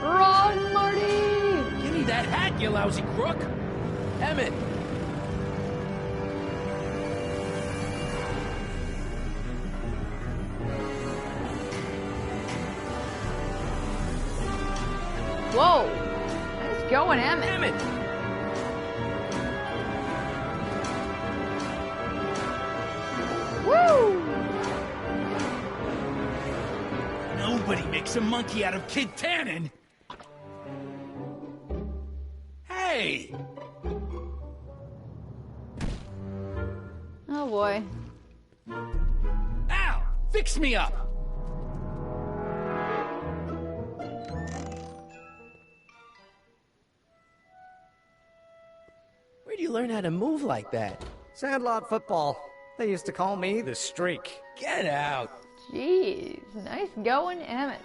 Run, Marty! Give me that hat, you lousy crook! Emmett! Whoa! Nice going, Emmett. Emmett! Woo! Nobody makes a monkey out of Kid Tannen! Hey! Oh boy. Al! Fix me up! Where'd you learn how to move like that? Sandlot football. They used to call me the Streak. Get out! Jeez, nice going, Emmett.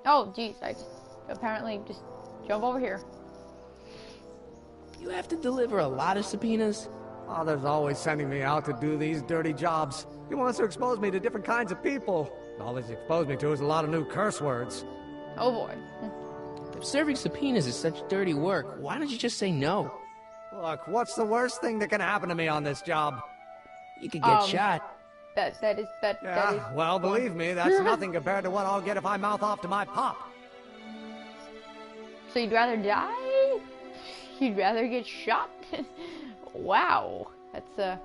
Oh, geez, I apparently just jump over here. You have to deliver a lot of subpoenas? Father's always sending me out to do these dirty jobs. He wants to expose me to different kinds of people. All he's exposed me to is a lot of new curse words. Oh boy. If serving subpoenas is such dirty work, why don't you just say no? Look, what's the worst thing that can happen to me on this job? You could get shot. That is. Yeah, well, believe me, that's nothing compared to what I'll get if I mouth off to my pop. So you'd rather die? You'd rather get shot? Wow. That's a...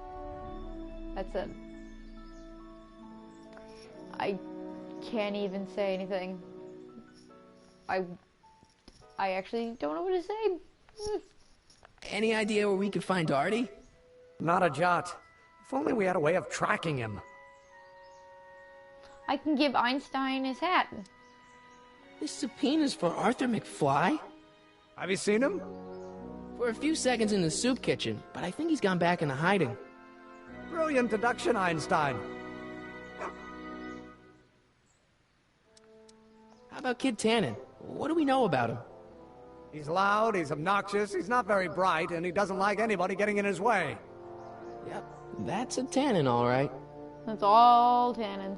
I can't even say anything. I actually don't know what to say. Any idea where we could find Artie? Not a jot. If only we had a way of tracking him. I can give Einstein his hat. This subpoena's for Arthur McFly? Have you seen him? For a few seconds in the soup kitchen, but I think he's gone back into hiding. Brilliant deduction, Einstein. How about Kid Tannen? What do we know about him? He's loud, he's obnoxious, he's not very bright, and he doesn't like anybody getting in his way. Yep, that's a Tannen, all right. That's all Tannins.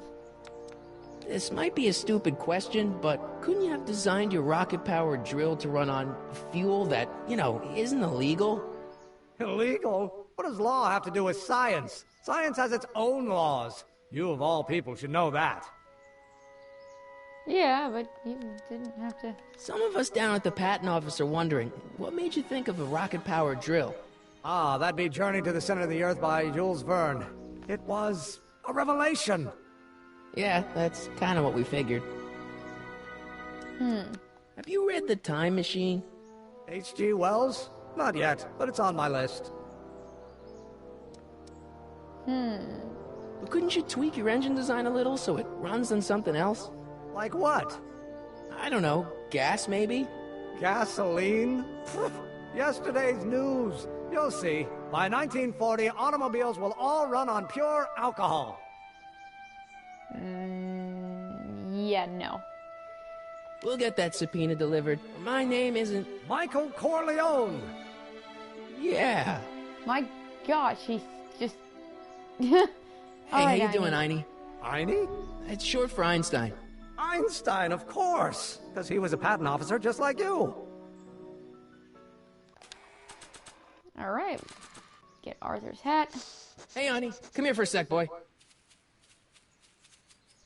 This might be a stupid question, but couldn't you have designed your rocket-powered drill to run on fuel that, isn't illegal? Illegal? What does law have to do with science? Science has its own laws. You, of all people, should know that. Yeah, but you didn't have to... Some of us down at the patent office are wondering, what made you think of a rocket-powered drill? Ah, that'd be Journey to the Center of the Earth by Jules Verne. It was a revelation. Yeah, that's kind of what we figured. Have you read The Time Machine? H.G. Wells? Not yet, but it's on my list. But couldn't you tweak your engine design a little so it runs on something else? Like what? I don't know, gas maybe? Gasoline? Pfft, yesterday's news. You'll see. By 1940, automobiles will all run on pure alcohol. Yeah, no. We'll get that subpoena delivered. My name isn't... Michael Corleone! Yeah. My gosh, he's just... Hey, All right, how you doing, Einie? Einie? It's short for Einstein. Einstein, of course! Because he was a patent officer just like you. All right. Get Arthur's hat. Hey, Einie, come here for a sec, boy.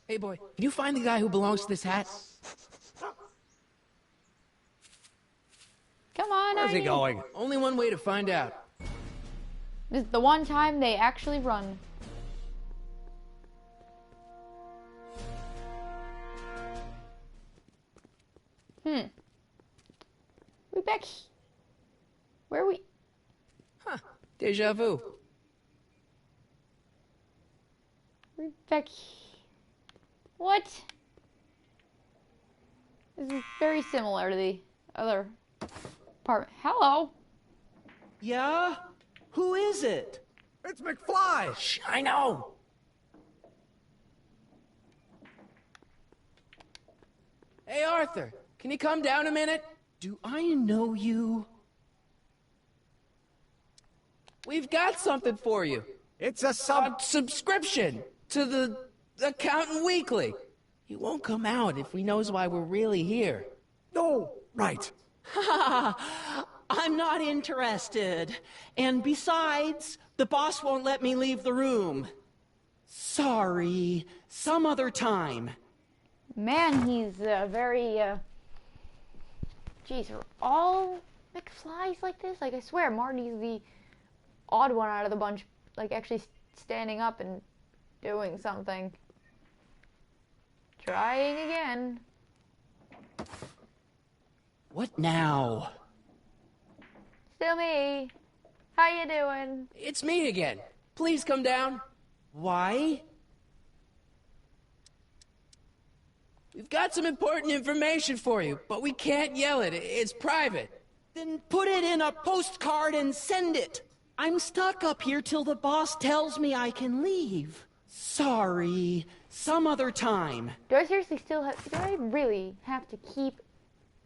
Hey, boy, can you find the guy who belongs to this hat? Come on, Where's he Einie. going? Only one way to find out. This is the one time they actually run. We back. Where are we? Huh. Deja vu. We're back. What? This is very similar to the other part. Hello. Yeah? Who is it? It's McFly! Shh, I know. Hey, Arthur, can you come down a minute? Do I know you? We've got something for you. It's a subscription to the Accountant Weekly. He won't come out if he knows why we're really here. No, right. I'm not interested. And besides, the boss won't let me leave the room. Sorry, some other time. Man, he's very, Jeez, are all McFlys like this? Like, I swear, Marty's the odd one out of the bunch, like, actually standing up and doing something. Trying again. What now? Still me. How you doing? It's me again. Please come down. Why? We've got some important information for you, but we can't yell it. It's private. Then put it in a postcard and send it. I'm stuck up here till the boss tells me I can leave. Sorry, some other time. Do I seriously still have... Do I really have to keep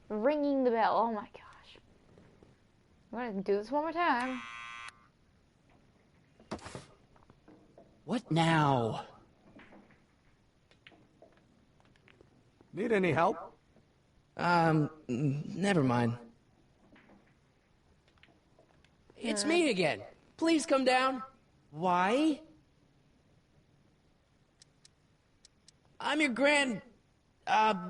ringing the bell? Oh my gosh. I'm gonna do this one more time. What now? Need any help? Never mind. It's me again. Please come down. Why? I'm your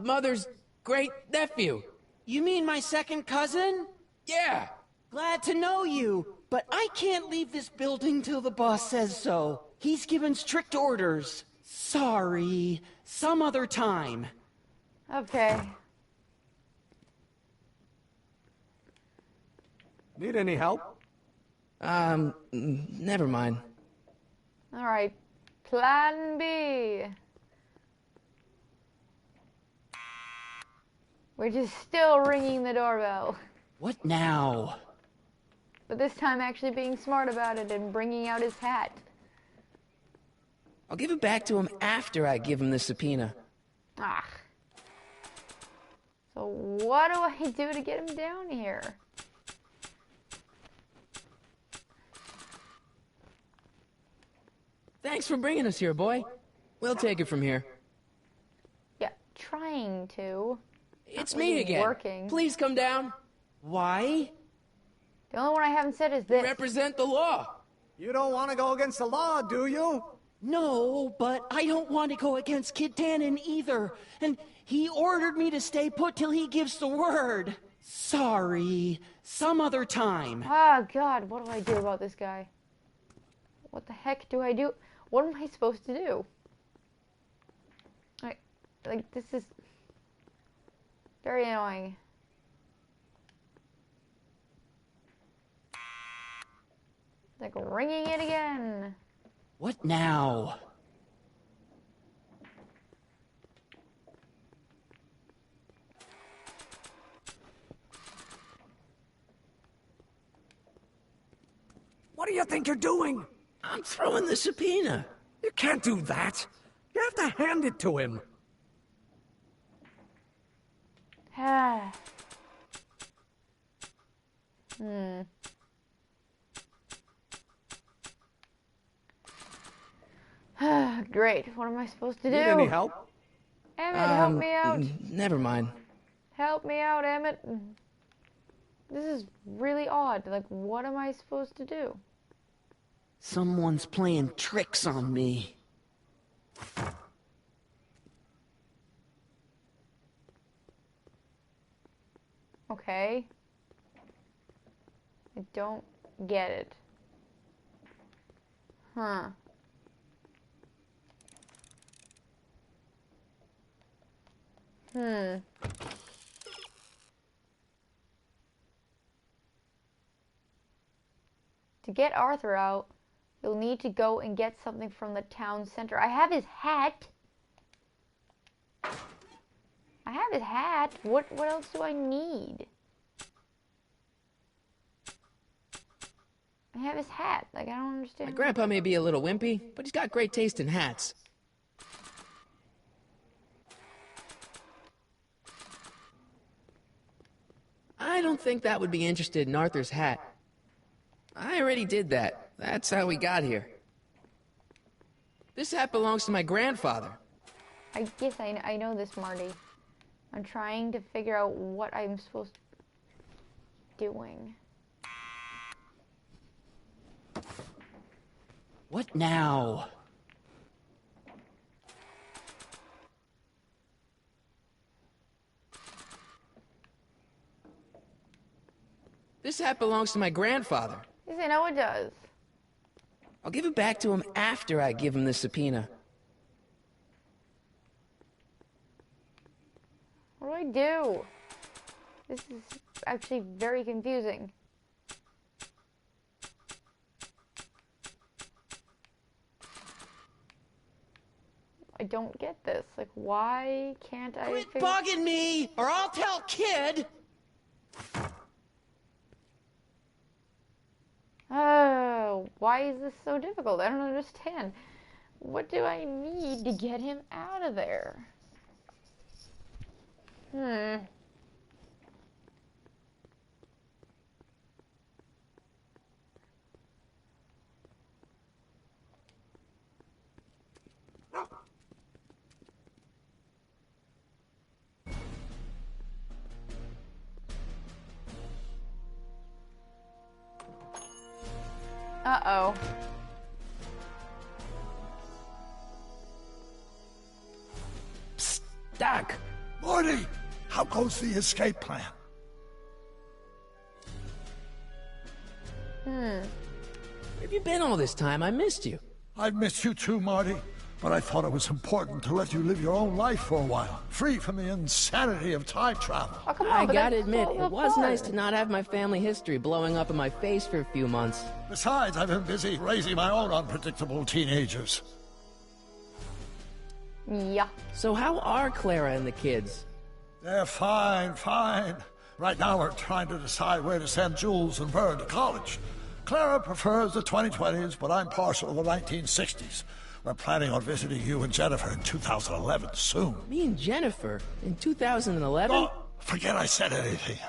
mother's great nephew. You mean my second cousin? Yeah. Glad to know you, but I can't leave this building till the boss says so. He's given strict orders. Sorry, some other time. Okay. Need any help? Never mind. Alright. Plan B. We're just still ringing the doorbell. What now? But this time actually being smart about it and bringing out his hat. I'll give it back to him after I give him the subpoena. Ah. So what do I do to get him down here? Thanks for bringing us here, boy. We'll take it from here. Yeah, trying to. It's Not me really again. working. Please come down. Why? The only one I haven't said is this. Represent the law. You don't want to go against the law, do you? No, but I don't want to go against Kid Tannen either. And he ordered me to stay put till he gives the word. Sorry. Some other time. Oh God, what do I do about this guy? What the heck do I do? What am I supposed to do? Like this is very annoying. Like ringing it again. What now? What do you think you're doing? I'm throwing the subpoena. You can't do that. You have to hand it to him. Ah. Great. What am I supposed to do? Need any help? Emmett, help me out. Never mind. Help me out, Emmett. This is really odd. Like, what am I supposed to do? Someone's playing tricks on me. Okay. I don't get it. Huh. To get Arthur out, you'll need to go and get something from the town center. I have his hat. I have his hat. What else do I need? I have his hat. Like, I don't understand. My grandpa may be a little wimpy, but he's got great taste in hats. I don't think that would be interested in Arthur's hat. I already did that. That's how we got here. This hat belongs to my grandfather. I guess I know this, Marty. I'm trying to figure out what I'm supposed to be doing. What now? This hat belongs to my grandfather. Yes, I know it does. I'll give it back to him after I give him the subpoena. What do I do? This is actually very confusing. I don't get this. Like, why can't I Quit figure... bugging me, or I'll tell Kid! Oh, why is this so difficult? I don't understand. What do I need to get him out of there? Uh-oh. Psst, Doc. Morty, how goes the escape plan? Where have you been all this time? I missed you. I've missed you too, Marty. But I thought it was important to let you live your own life for a while, free from the insanity of time travel. Oh, come on, I but gotta that's admit, so it was fun. nice to not have my family history blowing up in my face for a few months. Besides, I've been busy raising my own unpredictable teenagers. Yeah. So how are Clara and the kids? They're fine, fine. Right now we're trying to decide where to send Jules and Vern to college. Clara prefers the 2020s, but I'm partial to the 1960s. We're planning on visiting you and Jennifer in 2011 soon. Me and Jennifer in 2011? Oh, forget I said anything.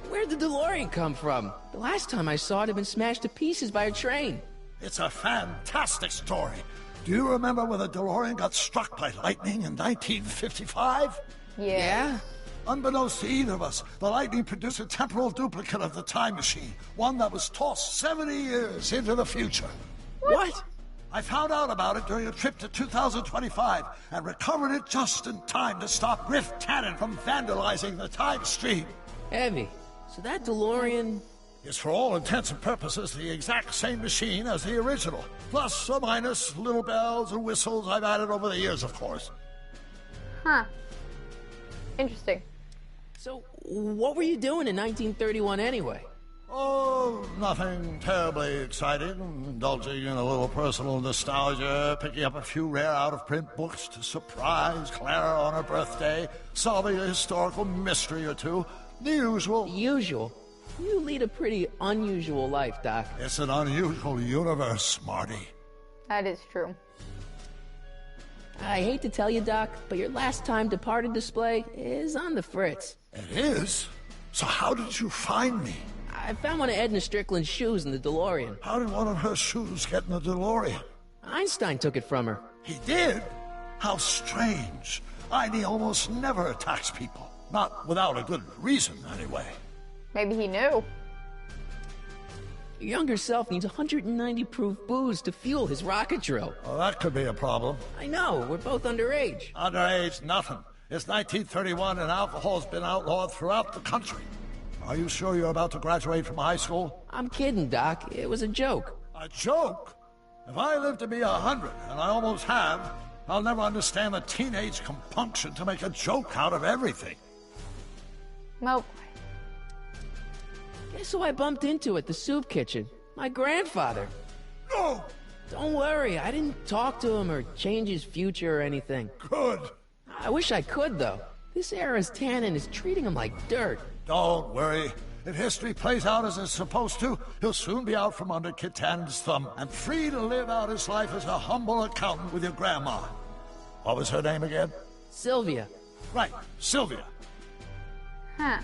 Where'd the DeLorean come from? The last time I saw it had been smashed to pieces by a train. It's a fantastic story. Do you remember when the DeLorean got struck by lightning in 1955? Yeah? Unbeknownst to either of us, the lightning produced a temporal duplicate of the time machine, one that was tossed 70 years into the future. What? I found out about it during a trip to 2025 and recovered it just in time to stop Griff Tannen from vandalizing the time stream. Heavy. So that DeLorean... is for all intents and purposes the exact same machine as the original. Plus or minus little bells and whistles I've added over the years, of course. Huh. Interesting. So, what were you doing in 1931 anyway? Oh, nothing terribly exciting. Indulging in a little personal nostalgia, picking up a few rare out-of-print books to surprise Clara on her birthday, solving a historical mystery or two. The usual. The usual? You lead a pretty unusual life, Doc. It's an unusual universe, Marty. That is true. I hate to tell you, Doc, but your last time departed display is on the fritz. It is? So how did you find me? I found one of Edna Strickland's shoes in the DeLorean. How did one of her shoes get in the DeLorean? Einstein took it from her. He did? How strange. Einie almost never attacks people. Not without a good reason, anyway. Maybe he knew. Your younger self needs 190 proof booze to fuel his rocket drill. Well, that could be a problem. I know, we're both underage. Underage, nothing. It's 1931 and alcohol's been outlawed throughout the country. Are you sure you're about to graduate from high school? I'm kidding, Doc. It was a joke. A joke? If I live to be 100, and I almost have, I'll never understand the teenage compunction to make a joke out of everything. Nope. Guess who I bumped into at the soup kitchen? My grandfather. No! Don't worry, I didn't talk to him or change his future or anything. Good. I wish I could, though. This era's Tannen is treating him like dirt. Don't worry. If history plays out as it's supposed to, he'll soon be out from under Kit Tannen's thumb and free to live out his life as a humble accountant with your grandma. What was her name again? Sylvia. Right, Sylvia. Huh.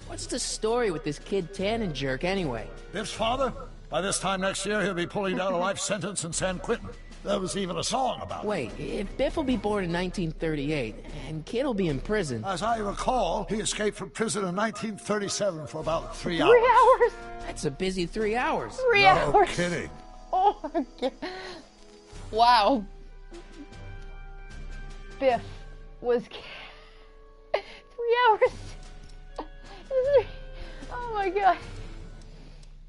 What's the story with this kid Tannen jerk anyway? Biff's father? By this time next year, he'll be pulling down a life sentence in San Quentin. There was even a song about it. Wait, if Biff will be born in 1938, and Kid will be in prison... As I recall, he escaped from prison in 1937 for about 3 hours. 3 hours? That's a busy 3 hours. 3 hours? No kidding. Oh my god. Wow. Biff was... 3 hours. Oh my god.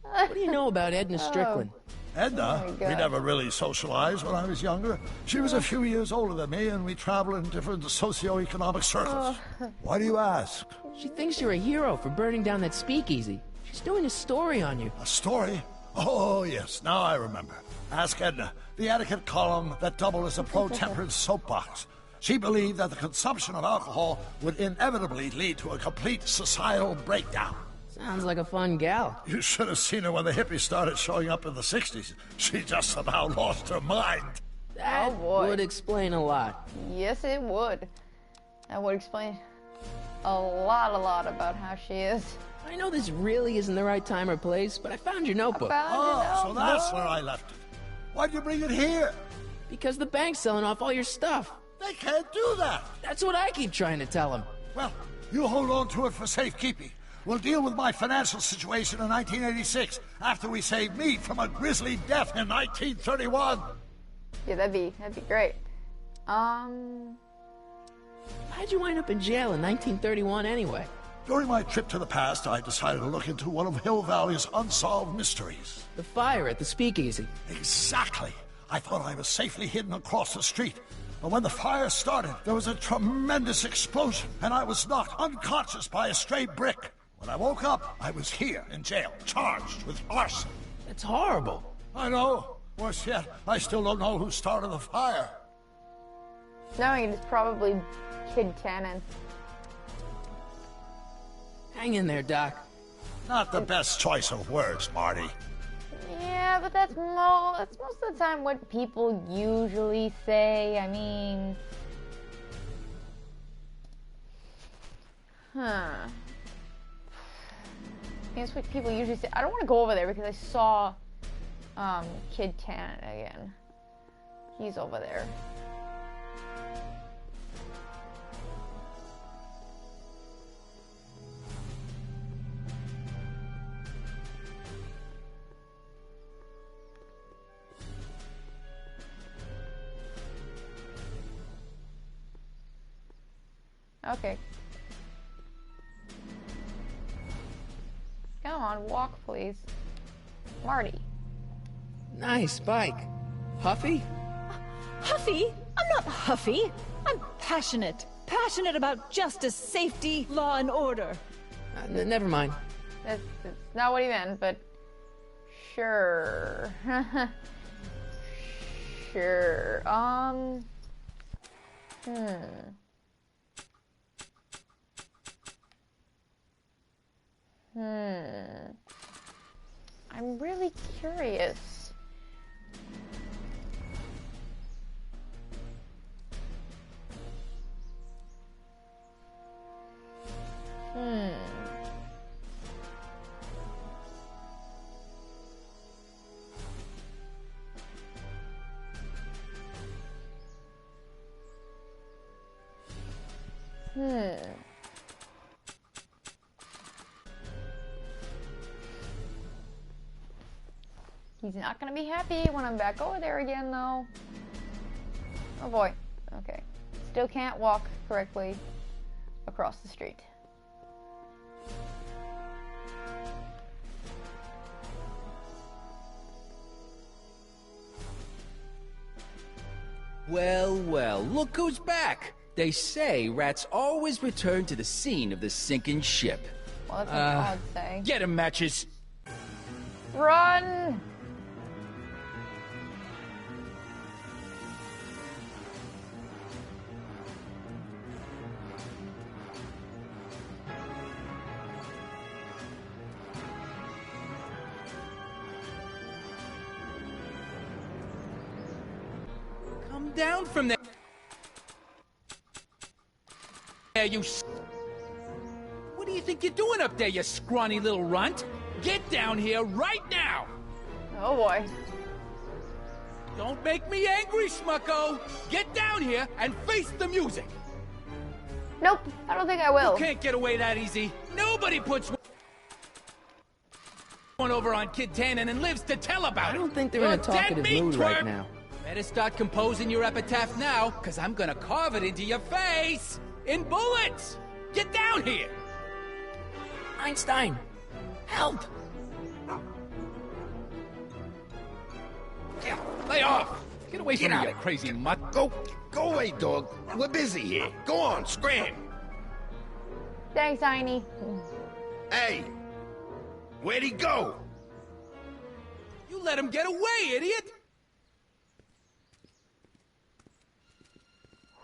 What do you know about Edna Strickland? Edna? Oh my We God. never really socialized when I was younger. She was a few years older than me, and we traveled in different socioeconomic circles. Why do you ask? She thinks you're a hero for burning down that speakeasy. She's doing a story on you. A story? Oh, yes, now I remember. Ask Edna, the etiquette column that doubled as a pro-temperance soapbox. She believed that the consumption of alcohol would inevitably lead to a complete societal breakdown. Sounds like a fun gal. You should have seen her when the hippies started showing up in the 60s. She just about lost her mind. That Oh, boy. would explain a lot. Yes, it would. That would explain a lot about how she is. I know this really isn't the right time or place, but I found your notebook. So that's where I left it. Why'd you bring it here? Because the bank's selling off all your stuff. They can't do that. That's what I keep trying to tell them. Well, you hold on to it for safekeeping. We'll deal with my financial situation in 1986 after we save me from a grisly death in 1931. Yeah, that'd be great. How'd you wind up in jail in 1931 anyway? During my trip to the past, I decided to look into one of Hill Valley's unsolved mysteries. The fire at the speakeasy. Exactly. I thought I was safely hidden across the street. But when the fire started, there was a tremendous explosion, and I was knocked unconscious by a stray brick. When I woke up, I was here in jail, charged with arson. That's horrible. I know, Worse yet, I still don't know who started the fire. Knowing it is probably Kid Tannen. Hang in there, Doc. Not the best choice of words, Marty. Yeah, but that's most of the time what people usually say. I mean... That's what people usually say. I don't want to go over there because I saw Kid Tannen again. He's over there. Okay. Come on, walk, please. Marty. Nice bike. Huffy? Huffy? I'm not huffy. I'm passionate. Passionate about justice, safety, law, and order. Never mind. That's not what he meant, but sure. Sure. I'm really curious. He's not gonna be happy when I'm back over there again, though. Oh boy. Okay. Still can't walk correctly across the street. Well, well, look who's back. They say rats always return to the scene of the sinking ship. Well, that's an odd say. Get 'em, Matches. Run! Come down from there. You. What do you think you're doing up there, you scrawny little runt? Get down here right now! Oh boy. Don't make me angry, Schmucko! Get down here and face the music! Nope, I don't think I will. You can't get away that easy. Nobody puts one over on Kid Tannen and lives to tell about it. I don't think they're in a You're talkative dead meat, mood right twerp. now. Better start composing your epitaph now, because I'm gonna carve it into your face! In bullets! Get down here! Einstein, help! Yeah, lay off! Get away from me, you crazy mutt! Go away, dog. We're busy here. Go on, scram. Thanks, Heiny. Hey, where'd he go? You let him get away, idiot!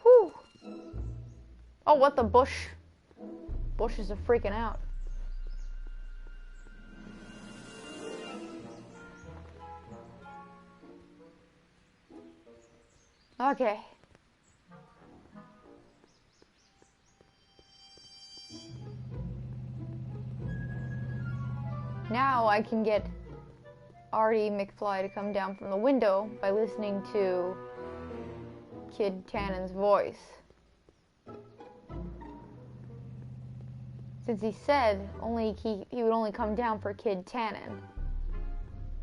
Whew. Oh, what the bush? Bushes are freaking out. Okay. Now I can get Artie McFly to come down from the window by listening to Kid Tannen's voice. Since he said he would only come down for Kid Tannen.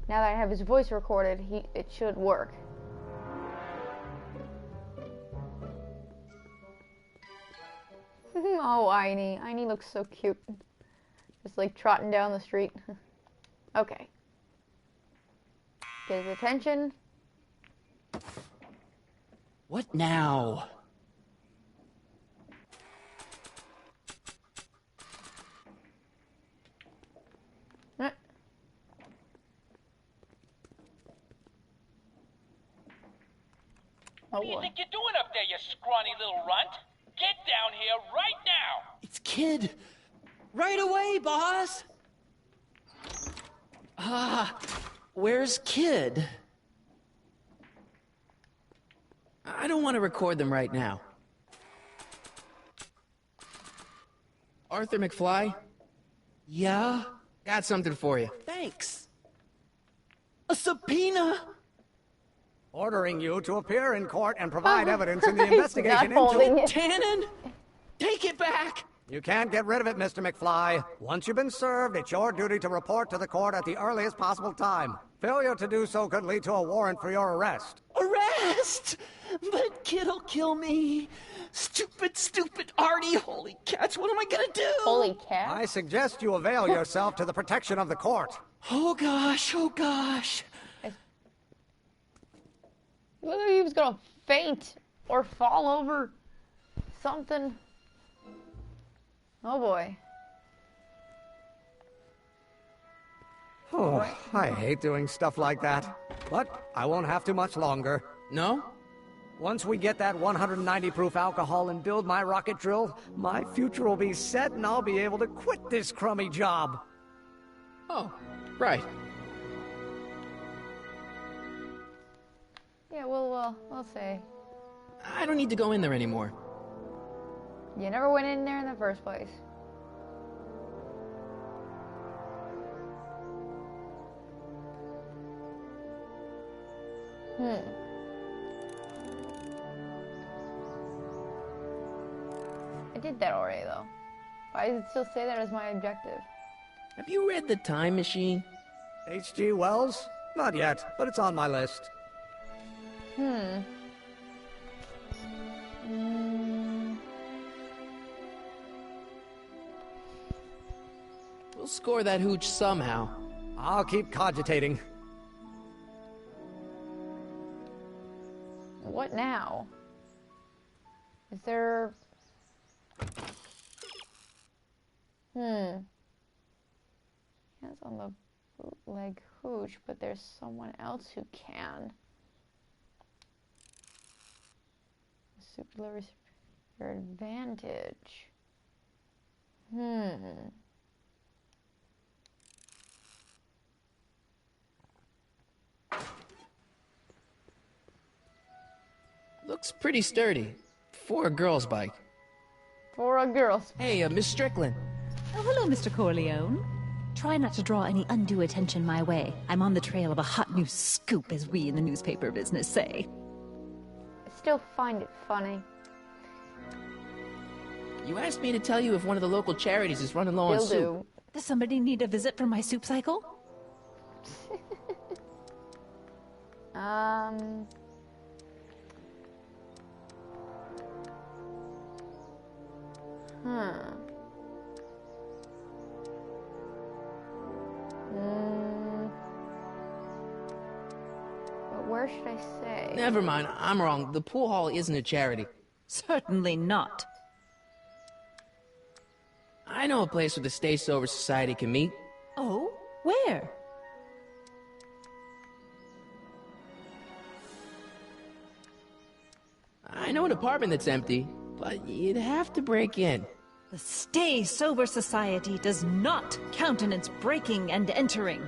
Now that I have his voice recorded, it should work. Oh, Einie. Einie looks so cute. Just like trotting down the street. Okay. Get his attention. What now? What do you boy. think you're doing up there, you scrawny little runt? Get down here right now! It's Kid. Right away, boss. Where's Kid? I don't want to record them right now. Arthur McFly? Yeah? Got something for you. Thanks. A subpoena? Ordering you to appear in court and provide evidence in the investigation not holding into... it. Tannen? Take it back! You can't get rid of it, Mr. McFly. Once you've been served, it's your duty to report to the court at the earliest possible time. Failure to do so could lead to a warrant for your arrest. Arrest! But Kid'll kill me. Stupid Artie. Holy cats, what am I gonna do? Holy cat. I suggest you avail yourself to the protection of the court. Oh gosh. Look like he was gonna faint or fall over something. Oh boy. Oh, I hate doing stuff like that. But I won't have to much longer. No? Once we get that 190 proof alcohol and build my rocket drill, my future will be set and I'll be able to quit this crummy job. Oh, right. Yeah, we'll say. I don't need to go in there anymore. You never went in there in the first place. I did that already, though. Why does it still say that as my objective? Have you read The Time Machine? H.G. Wells? Not yet, but it's on my list. We'll score that hooch somehow. I'll keep cogitating. What now? Is there... Hands on the bootleg hooch, but there's someone else who can. Super delivers your advantage. Looks pretty sturdy. For a girl's bike. For a girl's... Hey, Miss Strickland. Oh, hello, Mr. Corleone. Try not to draw any undue attention my way. I'm on the trail of a hot new scoop, as we in the newspaper business say. I still find it funny. You asked me to tell you if one of the local charities is running low on soup. Does somebody need a visit from my soup cycle? But where should I say? Never mind, I'm wrong. The pool hall isn't a charity. Certainly not. I know a place where the Stay Sober Society can meet. Oh? Where? I know an apartment that's empty, but you'd have to break in. The Stay Sober Society does not countenance breaking and entering.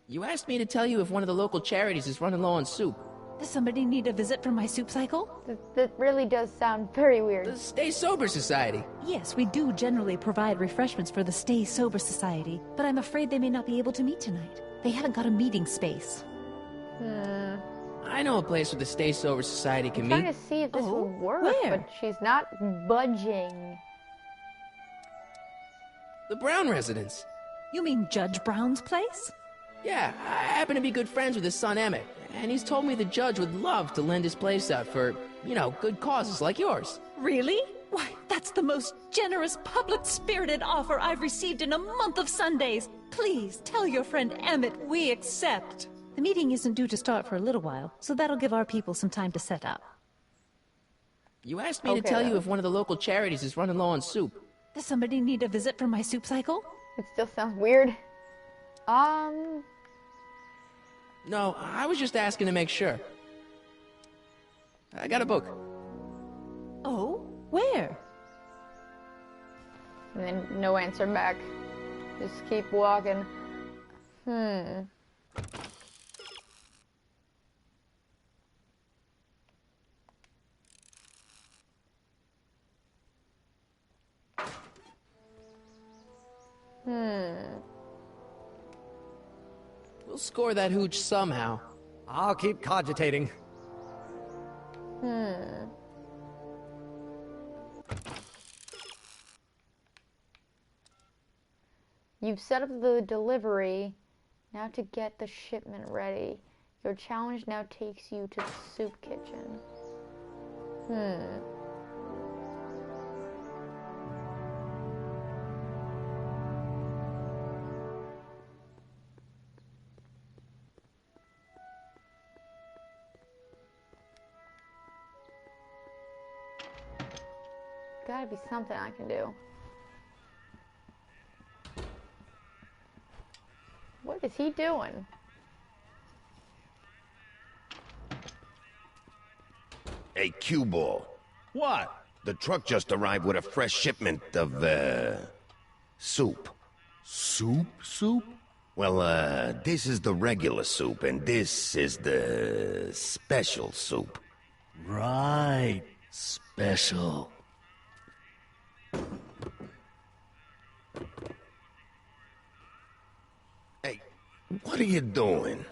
You asked me to tell you if one of the local charities is running low on soup. Does somebody need a visit from my soup cycle? That really does sound very weird. The Stay Sober Society. Yes, we do generally provide refreshments for the Stay Sober Society, but I'm afraid they may not be able to meet tonight. They haven't got a meeting space. I know a place where the Stay Sober Society can I'm meet. trying to see if this will work, where? but she's not budging. The Brown residence. You mean Judge Brown's place? Yeah, I happen to be good friends with his son Emmett, and he's told me the judge would love to lend his place out for, you know, good causes like yours. Really? Why, that's the most generous, public-spirited offer I've received in a month of Sundays. Please, tell your friend Emmett we accept. The meeting isn't due to start for a little while, so that'll give our people some time to set up. You asked me to tell you if one of the local charities is running low on soup. Does somebody need a visit from my soup cycle? It still sounds weird. No, I was just asking to make sure. I got a book. Oh? Where? And then no answer back. Just keep walking. We'll score that hooch somehow. I'll keep cogitating. You've set up the delivery. Now to get the shipment ready. Your challenge now takes you to the soup kitchen. Gotta be something I can do. What is he doing? Hey, cue ball. What? The truck just arrived with a fresh shipment of, soup. Soup? Well, this is the regular soup, and this is the special soup. Right. Special. Hey, what are you doing?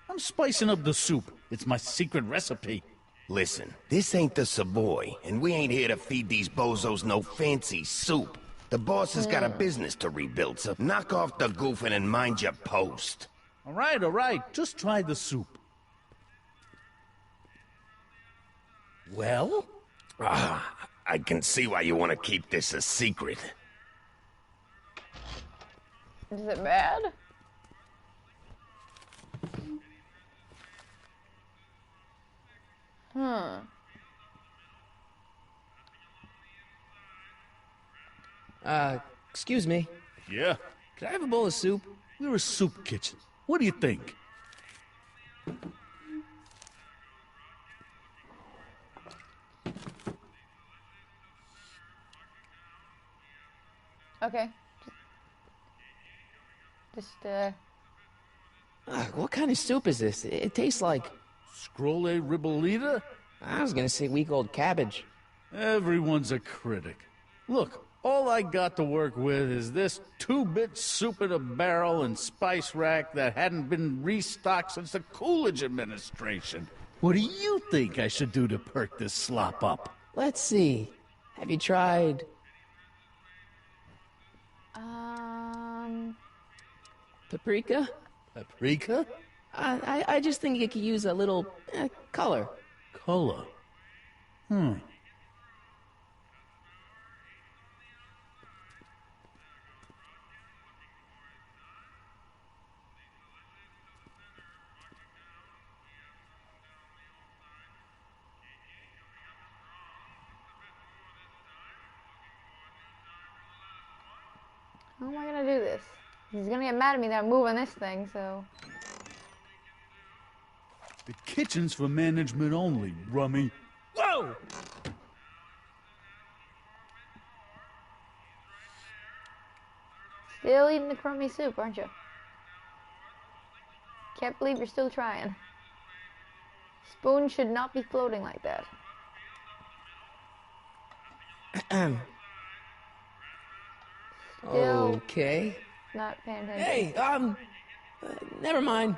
I'm spicing up the soup. It's my secret recipe. Listen, this ain't the Savoy, and we ain't here to feed these bozos no fancy soup. The boss has got a business to rebuild, so knock off the goofing and mind your post. All right. Just try the soup. Well? I can see why you want to keep this a secret. Is it bad? Excuse me. Yeah? Could I have a bowl of soup? We're a soup kitchen. What do you think? Okay. What kind of soup is this? It tastes like... Scrolle ribolita? I was gonna say week-old cabbage. Everyone's a critic. Look, all I got to work with is this 2-bit soup in a barrel and spice rack that hadn't been restocked since the Coolidge administration. What do you think I should do to perk this slop up? Let's see. Have you tried... Paprika? Paprika? I just think it could use a little color. Color? How am I gonna do this? He's gonna get mad at me that I'm moving this thing, so... The kitchen's for management only, rummy. Whoa! Still eating the crummy soup, aren't you? Can't believe you're still trying. Spoon should not be floating like that. Still Okay. not paying attention. Hey, never mind.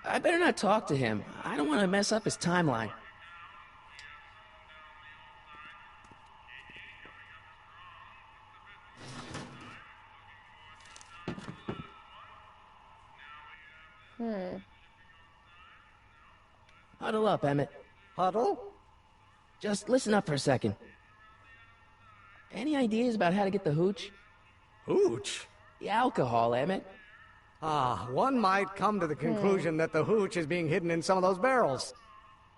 I better not talk to him. I don't want to mess up his timeline. Huddle up, Emmett. Huddle? Just listen up for a second. Any ideas about how to get the hooch? Hooch? The alcohol, Emmett. One might come to the conclusion that the hooch is being hidden in some of those barrels.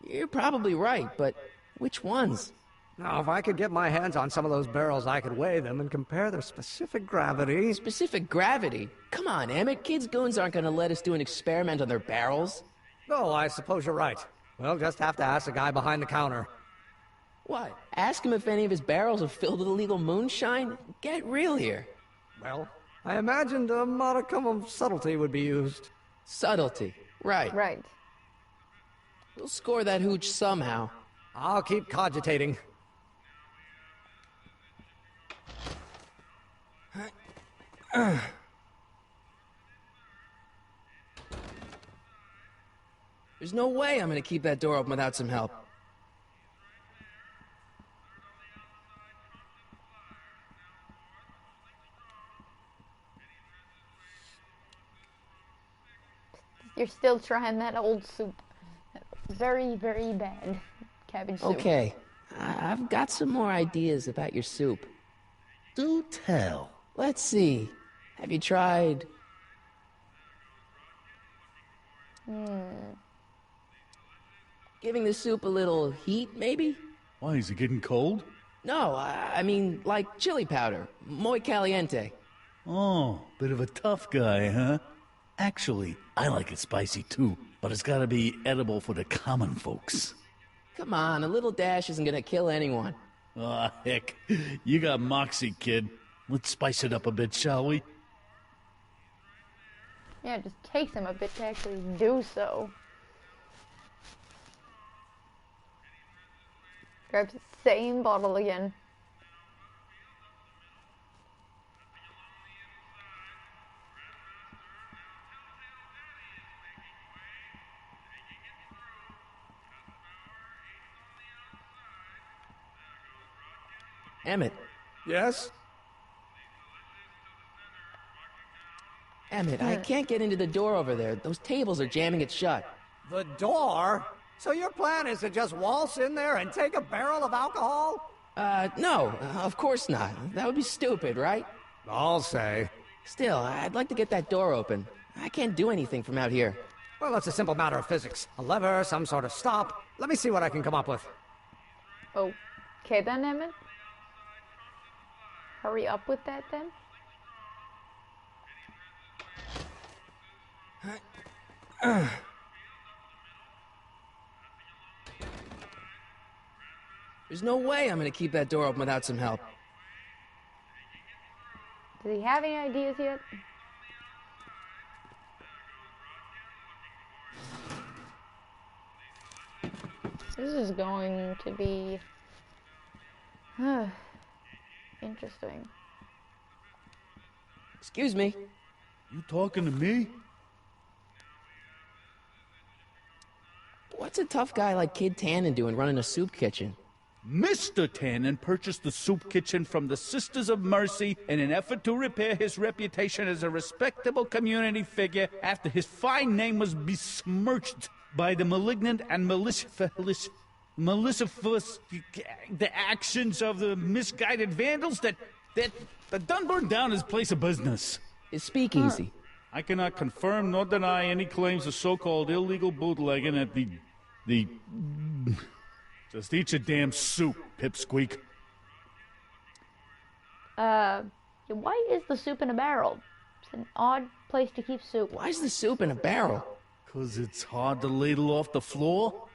You're probably right, but which ones? Now, if I could get my hands on some of those barrels, I could weigh them and compare their specific gravity. Specific gravity? Come on, Emmett. Kids' goons aren't gonna let us do an experiment on their barrels. Oh, I suppose you're right. We'll just have to ask the guy behind the counter. What? Ask him if any of his barrels are filled with illegal moonshine? Get real here. Well, I imagined a modicum of subtlety would be used. Subtlety. Right. Right. We'll score that hooch somehow. I'll keep cogitating. There's no way I'm gonna keep that door open without some help. You're still trying that old soup. Very, very bad cabbage soup. Okay, I've got some more ideas about your soup. Do tell. Let's see. Have you tried... giving the soup a little heat, maybe? Why, is it getting cold? No, I mean, like chili powder. Muy caliente. Oh, bit of a tough guy, huh? Actually, I like it spicy too, but it's gotta be edible for the common folks. Come on, a little dash isn't gonna kill anyone. Aw, heck. You got moxie, kid. Let's spice it up a bit, shall we? Yeah, it just takes him a bit to actually do so. Grabs the same bottle again. Emmett. Yes? Emmett, I can't get into the door over there. Those tables are jamming it shut. The door? So your plan is to just waltz in there and take a barrel of alcohol? No, of course not. That would be stupid, right? I'll say. Still, I'd like to get that door open. I can't do anything from out here. Well, it's a simple matter of physics. A lever, some sort of stop. Let me see what I can come up with. Okay then, Emmett. Hurry up with that then. There's no way I'm gonna keep that door open without some help. Does he have any ideas yet? This is going to be interesting. Excuse me. You talking to me? What's a tough guy like Kid Tannen doing running a soup kitchen? Mr. Tannen purchased the soup kitchen from the Sisters of Mercy in an effort to repair his reputation as a respectable community figure after his fine name was besmirched by the malignant and malicious the actions of the misguided vandals that done burned down his place of business. His speakeasy. I cannot confirm nor deny any claims of so-called illegal bootlegging at the... Just eat your damn soup, pipsqueak. Why is the soup in a barrel? It's an odd place to keep soup. Why is the soup in a barrel? 'Cause it's hard to ladle off the floor.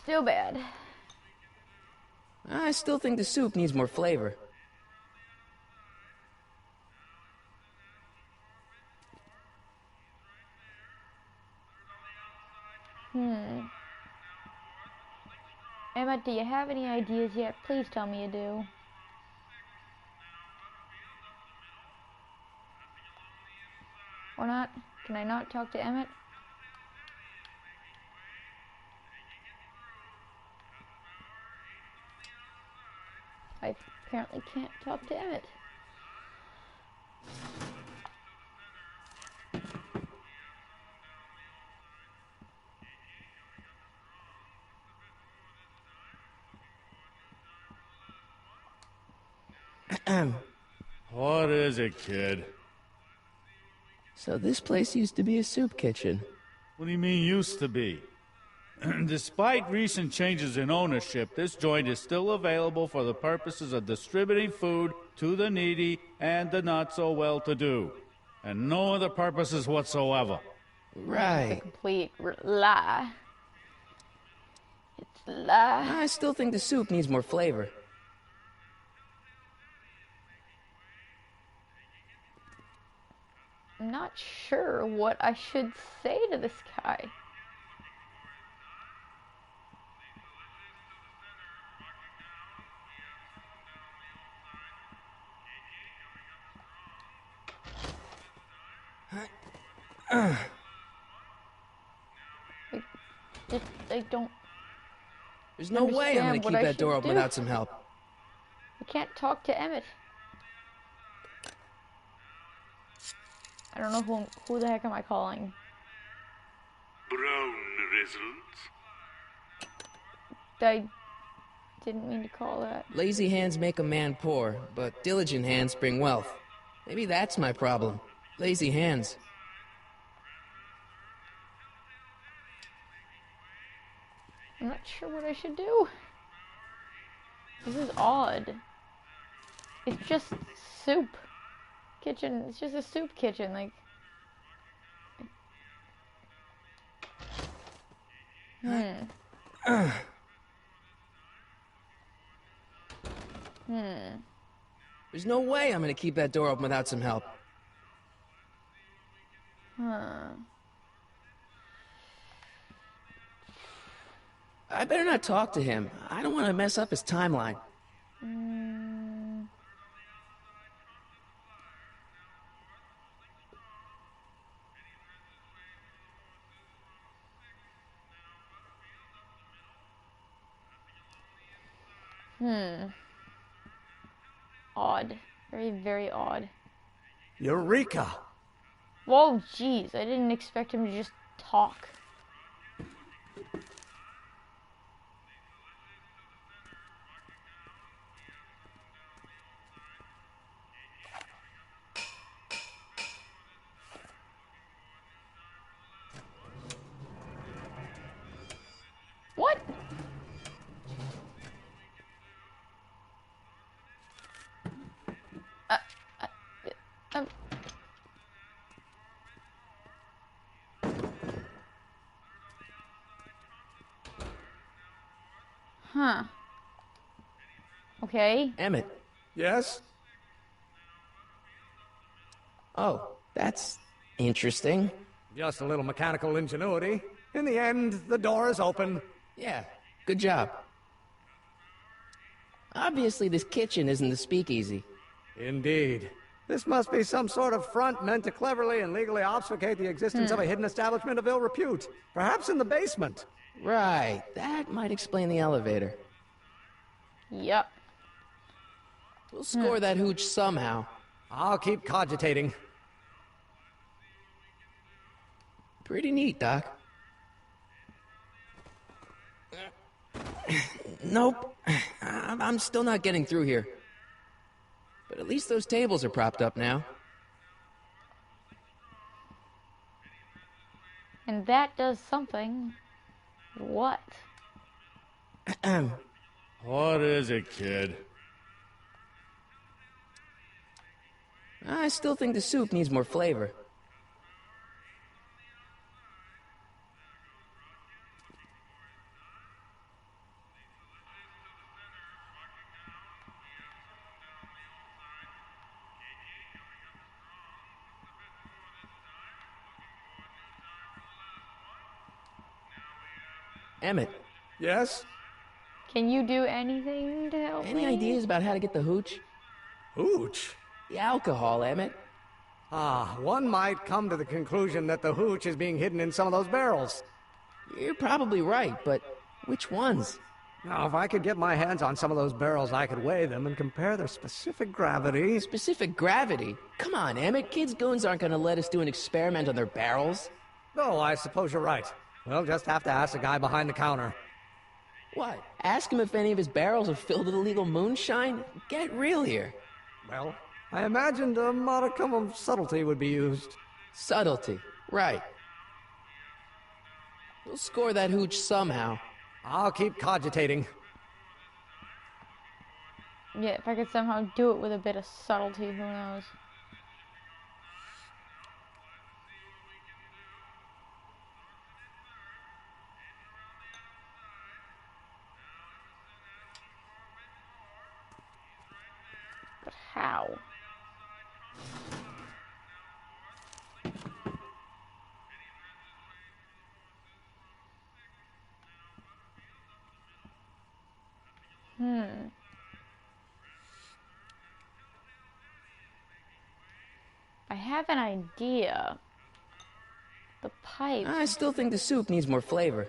Still bad. I still think the soup needs more flavor. Emma, do you have any ideas yet? Please tell me you do. Or not? Can I not talk to Emmett? I apparently can't talk to Emmett. What is it, kid? So this place used to be a soup kitchen. What do you mean used to be? Despite recent changes in ownership, this joint is still available for the purposes of distributing food to the needy and the not-so-well-to-do. And no other purposes whatsoever. Right. It's a complete lie. It's a lie. I still think the soup needs more flavor. I'm not sure what I should say to this guy. I don't. There's no way I'm gonna keep that door open without some help. I can't talk to Emmett. I don't know who the heck am I calling? Brown results. I didn't mean to call that. Lazy hands make a man poor, but diligent hands bring wealth. Maybe that's my problem. Lazy hands. I'm not sure what I should do. This is odd. It's just soup. Kitchen. It's just a soup kitchen. Like. There's no way I'm gonna keep that door open without some help. I better not talk to him. I don't want to mess up his timeline. Odd. Very, very odd. Eureka! Whoa, jeez. I didn't expect him to just talk. What? Huh. Okay. Emmett. Yes? Oh, that's interesting. Just a little mechanical ingenuity. In the end, the door is open. Yeah, good job. Obviously, this kitchen isn't the speakeasy. Indeed. This must be some sort of front meant to cleverly and legally obfuscate the existence of a hidden establishment of ill repute. Perhaps in the basement. Right, that might explain the elevator. Yep. We'll score that hooch somehow. I'll keep cogitating. Pretty neat, Doc. Nope. I'm still not getting through here. But at least those tables are propped up now. And that does something. What? What is it, kid? I still think the soup needs more flavor. Emmett. Yes? Can you do anything to help me? Any ideas about how to get the hooch? Hooch? The alcohol, Emmett. One might come to the conclusion that the hooch is being hidden in some of those barrels. You're probably right, but which ones? Now, if I could get my hands on some of those barrels, I could weigh them and compare their specific gravity. Specific gravity? Come on, Emmett. Kids' goons aren't going to let us do an experiment on their barrels. No, I suppose you're right. We'll just have to ask the guy behind the counter. What? Ask him if any of his barrels are filled with illegal moonshine? Get real here. Well, I imagined a modicum of subtlety would be used. Subtlety, right. We'll score that hooch somehow. I'll keep cogitating. Yeah, if I could somehow do it with a bit of subtlety, who knows? But how? I have an idea. The pipe. I still think the soup needs more flavor.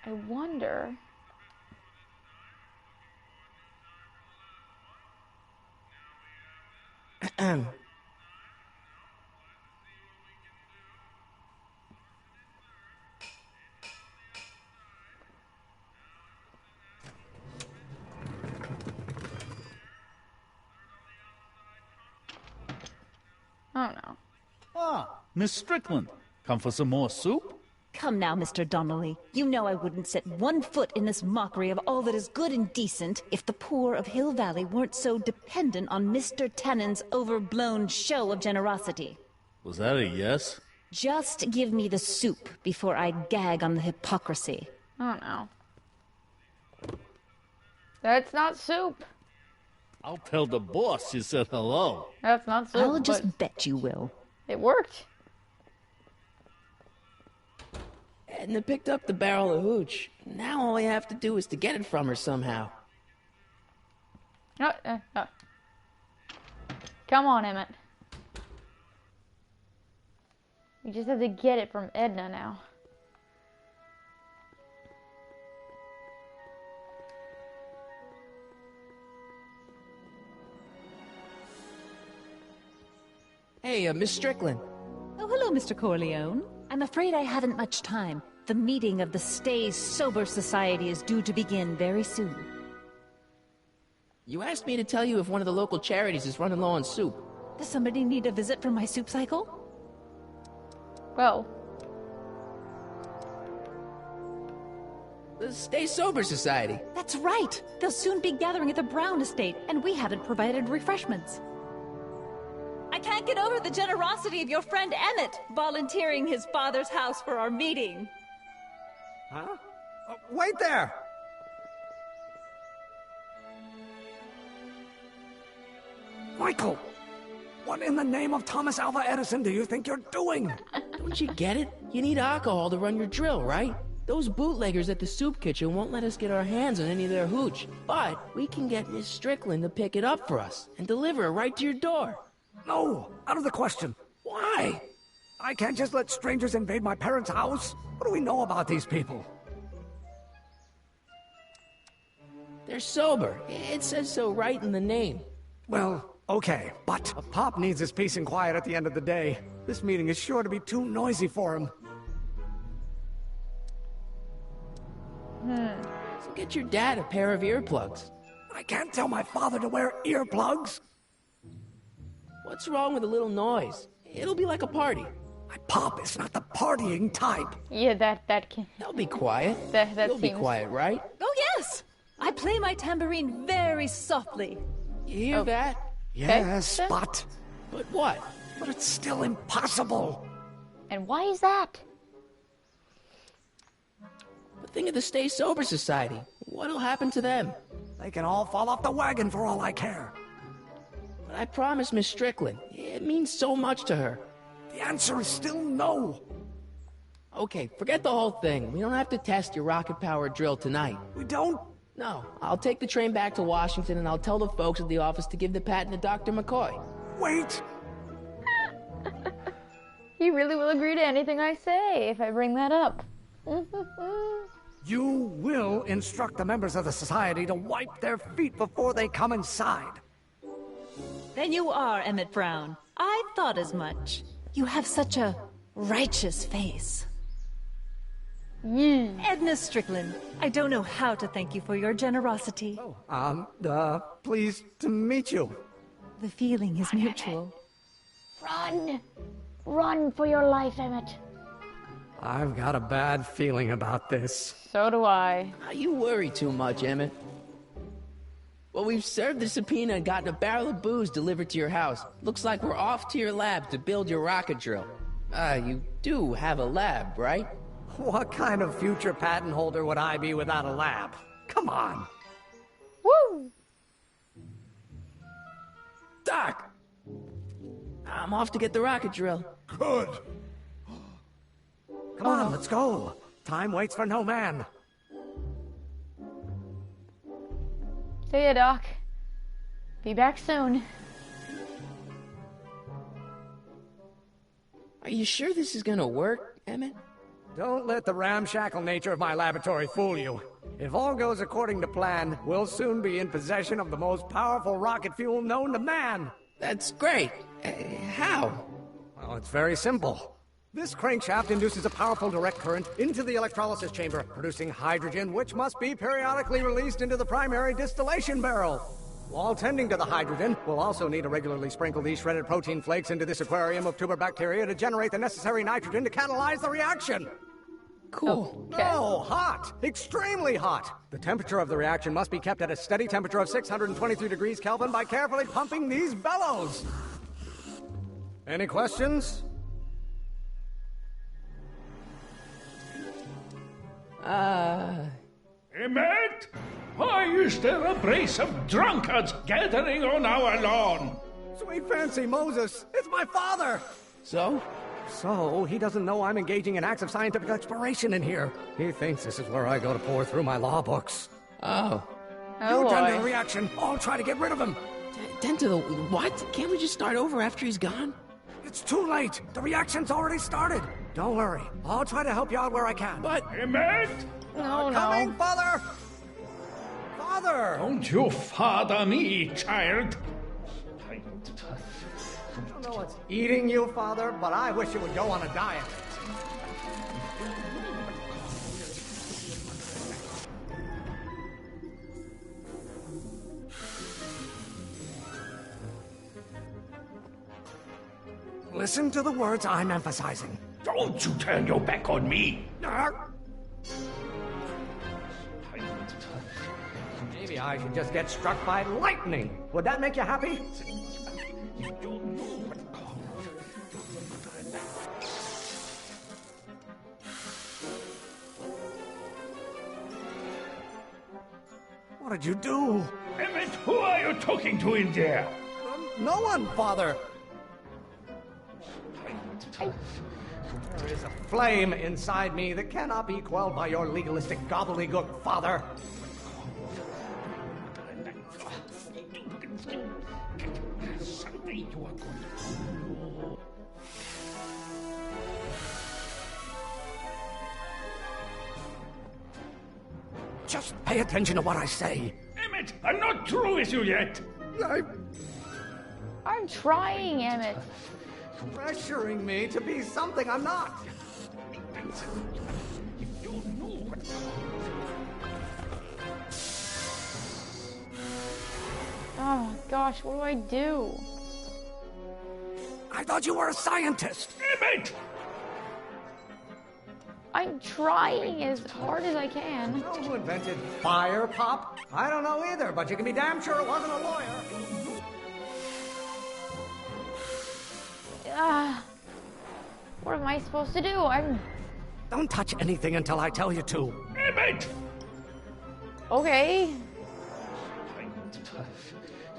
I wonder. Oh no. Ah, Miss Strickland. Come for some more soup? Come now, Mr. Donnelly. You know I wouldn't set one foot in this mockery of all that is good and decent if the poor of Hill Valley weren't so dependent on Mr. Tannen's overblown show of generosity. Was that a yes? Just give me the soup before I gag on the hypocrisy. Oh no. That's not soup. I'll tell the boss you said hello. That's not soup. I'll just bet you will. It worked. Edna picked up the barrel of hooch. Now all I have to do is to get it from her somehow. No. Come on, Emmett. We just have to get it from Edna now. Hey, Miss Strickland. Oh, hello, Mr. Corleone. I'm afraid I haven't much time. The meeting of the Stay Sober Society is due to begin very soon. You asked me to tell you if one of the local charities is running low on soup. Does somebody need a visit from my soup cycle? Well. The Stay Sober Society. That's right. They'll soon be gathering at the Brown estate, and we haven't provided refreshments. I can't get over the generosity of your friend Emmett volunteering his father's house for our meeting. Huh? Wait there! Michael! What in the name of Thomas Alva Edison do you think you're doing? Don't you get it? You need alcohol to run your drill, right? Those bootleggers at the soup kitchen won't let us get our hands on any of their hooch. But we can get Miss Strickland to pick it up for us and deliver it right to your door. No, out of the question. Why? I can't just let strangers invade my parents' house. What do we know about these people? They're sober. It says so right in the name. Well, okay, but Pop needs his peace and quiet at the end of the day. This meeting is sure to be too noisy for him. So get your dad a pair of earplugs. I can't tell my father to wear earplugs. What's wrong with a little noise? It'll be like a party. My Pop is not the partying type. Yeah, that can. He'll be quiet. That You'll be seems... quiet, right? Oh, yes! I play my tambourine very softly. You hear that? Yes, but what? But it's still impossible. And why is that? But think of the Stay Sober Society. What'll happen to them? They can all fall off the wagon for all I care. But I promised Miss Strickland. It means so much to her. The answer is still no. Okay, forget the whole thing. We don't have to test your rocket-powered drill tonight. We don't? No. I'll take the train back to Washington and I'll tell the folks at the office to give the patent to Dr. McCoy. Wait! He really will agree to anything I say if I bring that up. You will instruct the members of the society to wipe their feet before they come inside. Then you are Emmett Brown. I thought as much. You have such a righteous face. Edna Strickland, I don't know how to thank you for your generosity. Pleased to meet you. The feeling is mutual. Run! Run for your life, Emmett. I've got a bad feeling about this. So do I. You worry too much, Emmett. Well, we've served the subpoena and gotten a barrel of booze delivered to your house. Looks like we're off to your lab to build your rocket drill. You do have a lab, right? What kind of future patent holder would I be without a lab? Come on. Woo! Doc! I'm off to get the rocket drill. Good. Come on, let's go. Time waits for no man. See ya, Doc. Be back soon. Are you sure this is gonna work, Emmett? Don't let the ramshackle nature of my laboratory fool you. If all goes according to plan, we'll soon be in possession of the most powerful rocket fuel known to man. That's great. How? Well, it's very simple. This crankshaft induces a powerful direct current into the electrolysis chamber, producing hydrogen, which must be periodically released into the primary distillation barrel. While tending to the hydrogen, we'll also need to regularly sprinkle these shredded protein flakes into this aquarium of tuber bacteria to generate the necessary nitrogen to catalyze the reaction. Cool. No, hot! Extremely hot! The temperature of the reaction must be kept at a steady temperature of 623 degrees Kelvin by carefully pumping these bellows. Any questions? Emmett? Why is there a brace of drunkards gathering on our lawn? Sweet fancy Moses, it's my father! So? So, he doesn't know I'm engaging in acts of scientific exploration in here. He thinks this is where I go to pour through my law books. Oh. Oh, you boy. tend to the reaction. I'll try to get rid of him. Tend to the what? Can't we just start over after he's gone? It's too late. The reaction's already started. Don't worry. I'll try to help you out where I can. But... Emmett? No, Coming, Father! Father! Don't you father me, child. I don't know what's eating you, Father, but I wish you would go on a diet. Listen to the words I'm emphasizing. Don't you turn your back on me. Maybe I should just get struck by lightning. Would that make you happy? What did you do? Emmett, who are you talking to in there? No one, Father. There is a flame inside me that cannot be quelled by your legalistic gobbledygook, Father. Just pay attention to what I say. Emmett, I'm not through with you yet. I'm trying, Emmett. Pressuring me to be something I'm not. Oh my gosh, what do I do? I thought you were a scientist. Emmett! I'm trying as hard as I can. Who invented fire, Pop? I don't know either, but you can be damn sure it wasn't a lawyer. What am I supposed to do? Don't touch anything until I tell you to. Emmett! Okay.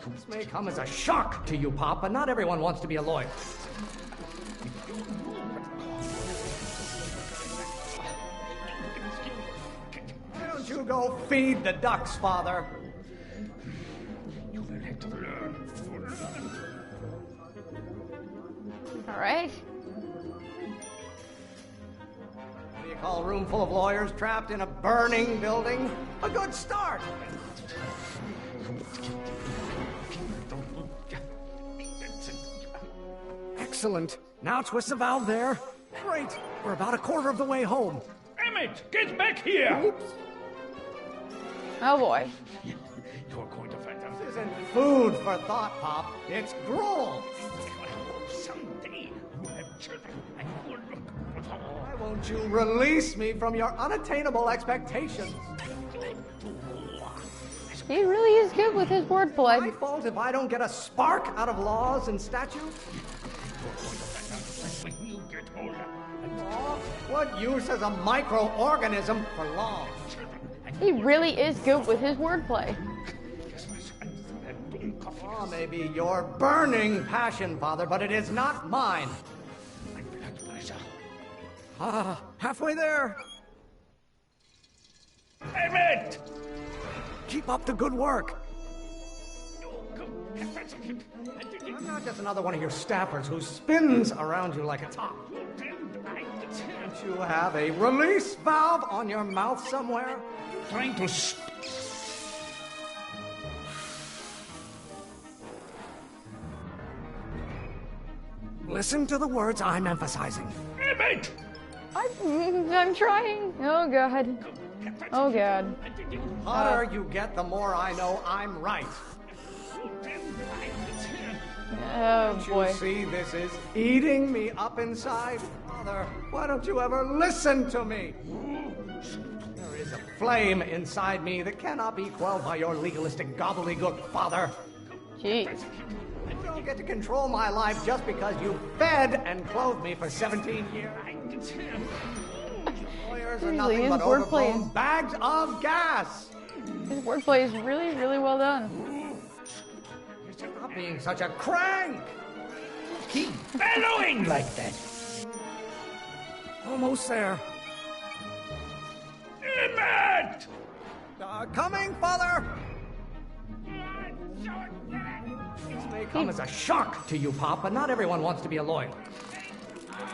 This may come as a shock to you, Pop, but not everyone wants to be a lawyer. Why don't you go feed the ducks, Father? You will have to learn. All right. What do you call a room full of lawyers trapped in a burning building? A good start. Excellent. Now twist the valve there. Great. We're about a quarter of the way home. Emmett, get back here! Oops. Oh boy. You're going to find out. This isn't food for thought, Pop. It's gruel. Someday you have children and you will look. Why won't you release me from your unattainable expectations? He really is good with his wordplay. My fault if I don't get a spark out of laws and statutes? When you get older. Law? What use as a microorganism for law? He really is good with his wordplay. Oh, maybe your burning passion, Father, but it is not mine. Ah, halfway there. Emmett! Keep up the good work. I'm not just another one of your staffers who spins around you like a top. Don't you have a release valve on your mouth somewhere? Trying to Listen to the words I'm emphasizing. Emmett! I'm trying. Oh god. Oh god. The hotter you get, the more I know I'm right. Oh boy. You see, this is eating me up inside. Father, why don't you ever listen to me? There is a flame inside me that cannot be quelled by your legalistic gobbledygook, Father. Jeez. You don't get to control my life just because you fed and clothed me for 17 years. Lawyers are nothing but overblown bags of gas. His wordplay is really, really well done. Stop being such a crank. keep bellowing like that. Almost there. Emmett! Coming, Father! This may come as a shock to you, Pop, but not everyone wants to be a lawyer.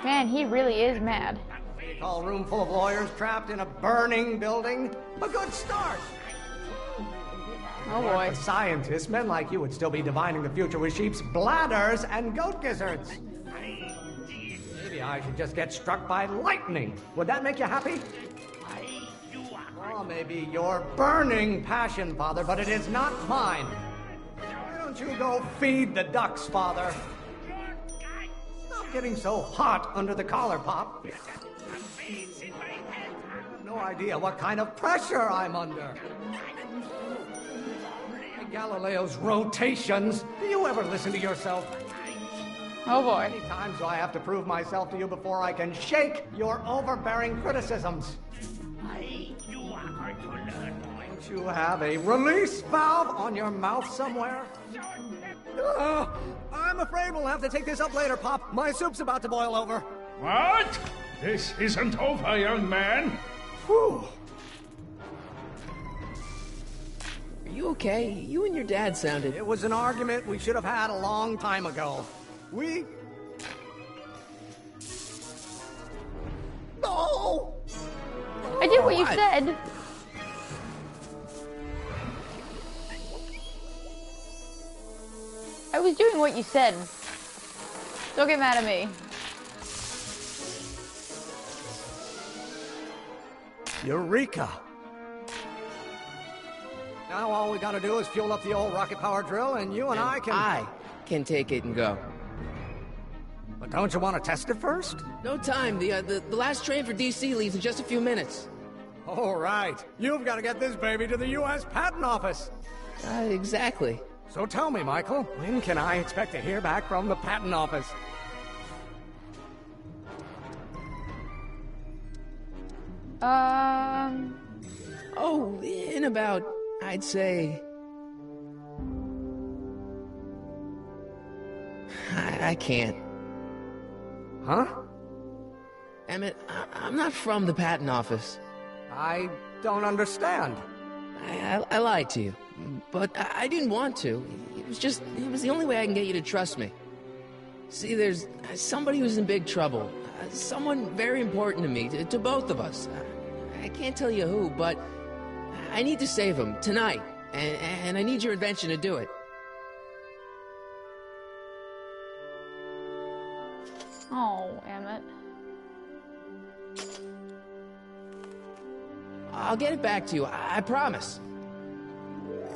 Man, he really is mad. Call room full of lawyers trapped in a burning building. A good start. Oh boy. For scientists, men like you would still be divining the future with sheep's bladders and goat gizzards. Maybe I should just get struck by lightning. Would that make you happy? Oh, maybe your burning passion, Father, but it is not mine. Why don't you go feed the ducks, Father? Stop getting so hot under the collar, Pop. I have no idea what kind of pressure I'm under. Galileo's rotations. Do you ever listen to yourself? Oh boy. How many times do I have to prove myself to you before I can shake your overbearing criticisms? Don't you have a release valve on your mouth somewhere? I'm afraid we'll have to take this up later, Pop. My soup's about to boil over. What? This isn't over, young man. Whew. Are you okay? You and your dad sounded... It was an argument we should have had a long time ago. No! I did what you said. I was doing what you said. Don't get mad at me. Eureka! Now all we gotta do is fuel up the old rocket power drill and you and I can take it and go. But don't you want to test it first? No time. The last train for DC leaves in just a few minutes. All right. You've got to get this baby to the U.S. Patent Office. Exactly. So tell me, Michael, when can I expect to hear back from the Patent Office? Oh, in about, I'd say... I can't. Huh? Emmett, I'm not from the patent office. I don't understand. I lied to you, but I didn't want to. It was the only way I can get you to trust me. See, there's somebody who's in big trouble. Someone very important to me, to both of us. I can't tell you who, but I need to save him tonight, and I need your invention to do it. Oh, Emmett. I'll get it back to you, I promise.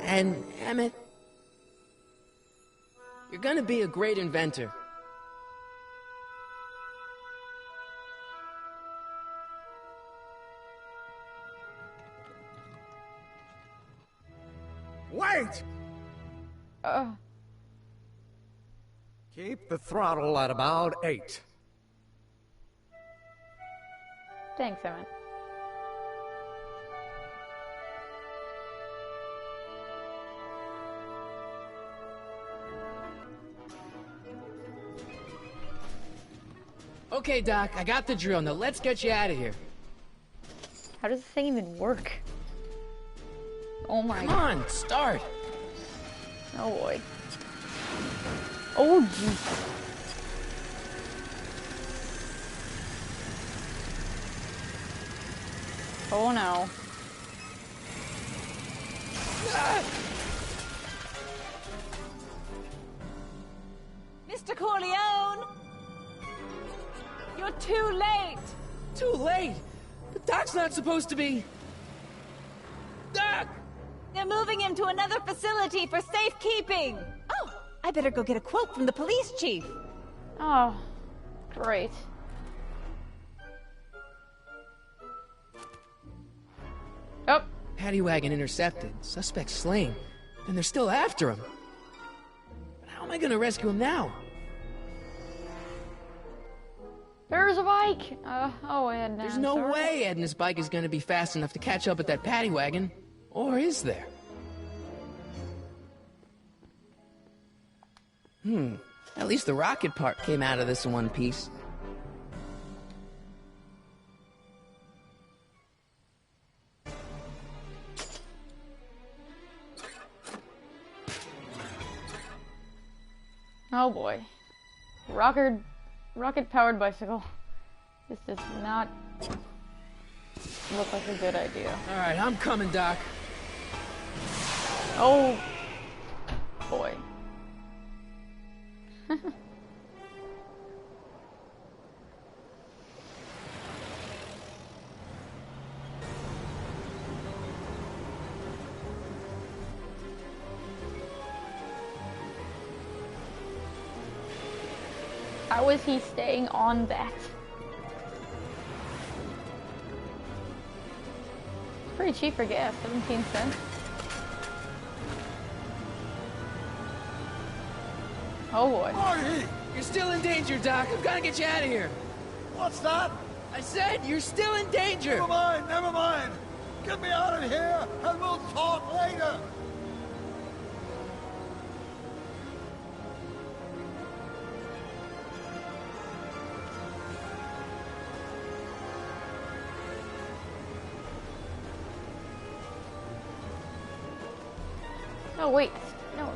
And, Emmett, you're gonna be a great inventor. Wait! Keep the throttle at about 8. Thanks, Emmett. Okay, Doc, I got the drill. Now let's get you out of here. How does this thing even work? Oh my Come god. on, start. Oh boy. Oh jeez. Oh no. Mr. Corleone! You're too late! Too late? The Doc's not supposed to be... Doc! They're moving him to another facility for safekeeping! Oh, I better go get a quote from the police chief. Oh, great. Oh. Paddy wagon intercepted. Suspect slain. And they're still after him. But how am I gonna rescue him now? There's a bike! Oh, Ed, There's no way Ed and his bike is gonna be fast enough to catch up with that paddy wagon. Or is there? At least the rocket part came out of this in one piece. Oh boy. Rocket-powered bicycle. This does not look like a good idea. Alright, I'm coming, Doc. Oh boy. How is he staying on that? It's pretty cheap for gas, 17 cents. Oh boy. Marty! You're still in danger, Doc. I've got to get you out of here. What's that? I said you're still in danger. Never mind, never mind. Get me out of here and we'll talk later. Oh wait. No.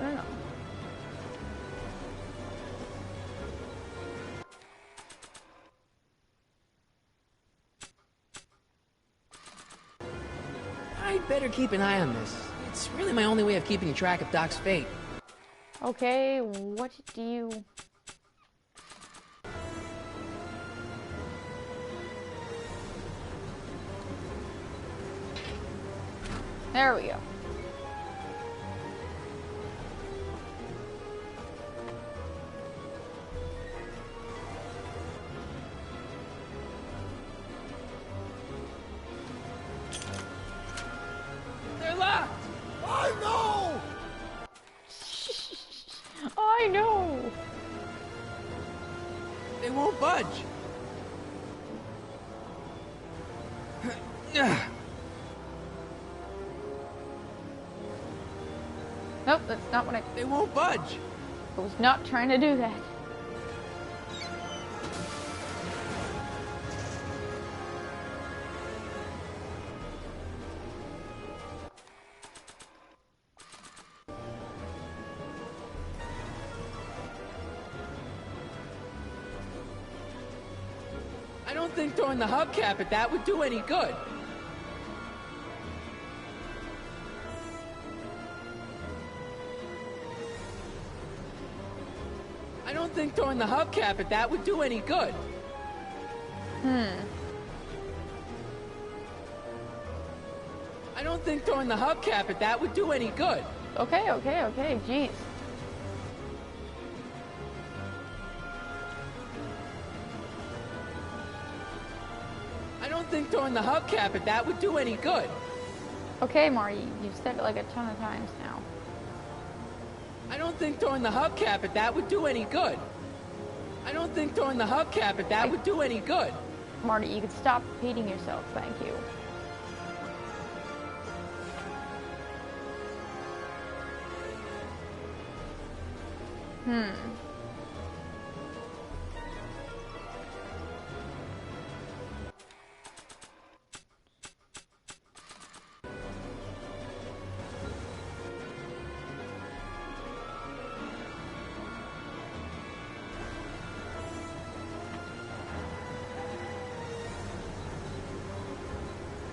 I'd better keep an eye on this. It's really my only way of keeping track of Doc's fate. Okay, what do you... There we go. They're locked! I know! I know! They won't budge. Nope, that's not what I... They won't budge. I was not trying to do that. I don't think throwing the hubcap at that would do any good. I don't think throwing the hubcap at that would do any good. don't think throwing the hubcap at that would do any good. Okay, jeez. I don't think throwing the hubcap at that would do any good. Okay, Marty, you've said it like a ton of times now. I don't think throwing the hubcap at that would do any good. I don't think throwing the hubcap at that would do any good. Marty, you could stop hating yourself, thank you.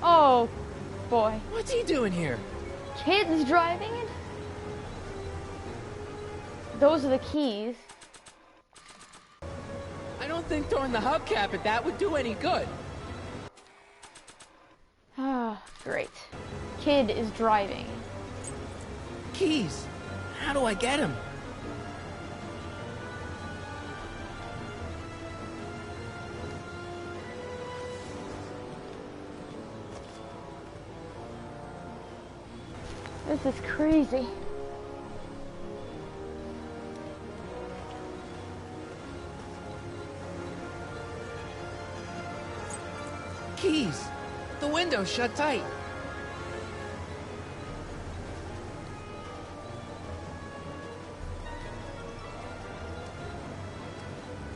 Oh, boy. What's he doing here? Kids driving it? Those are the keys. I don't think throwing the hubcap at that would do any good. Ah, great. Kid is driving. Keys. How do I get him? This is crazy. Keys. The window's shut tight.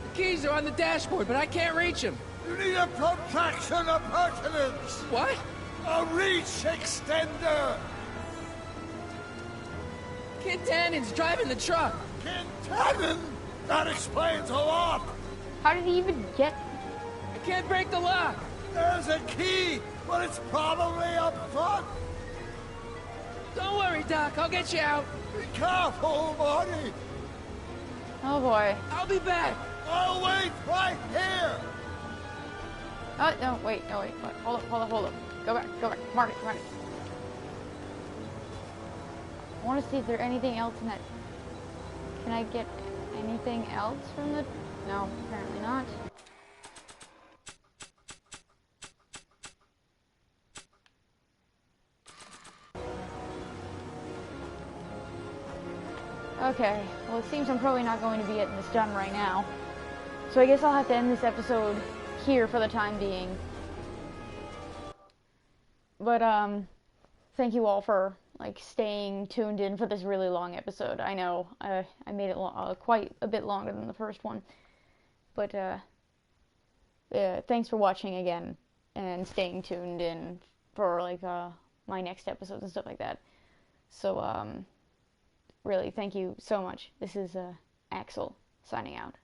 The keys are on the dashboard, but I can't reach them. You need a protraction appurtenance! What? A reach extender! Kid Tannen's driving the truck. Kid Tannen? That explains a lot! How did he even get... I can't break the lock. There's a key, but it's probably up front. Don't worry, Doc. I'll get you out. Be careful, Marty. Oh, boy. I'll be back. I'll wait right here. Oh, no, wait. Hold up. Go back. Marty. I want to see if there's anything else in that... Can I get anything else from the... No, apparently not. Okay, well it seems I'm probably not going to be getting this done right now. So I guess I'll have to end this episode here for the time being. But, thank you all for, like, staying tuned in for this really long episode. I know, I made it quite a bit longer than the first one. But, yeah, thanks for watching again, and staying tuned in for, like, my next episodes and stuff like that. So, really, thank you so much. This is, Axel, signing out.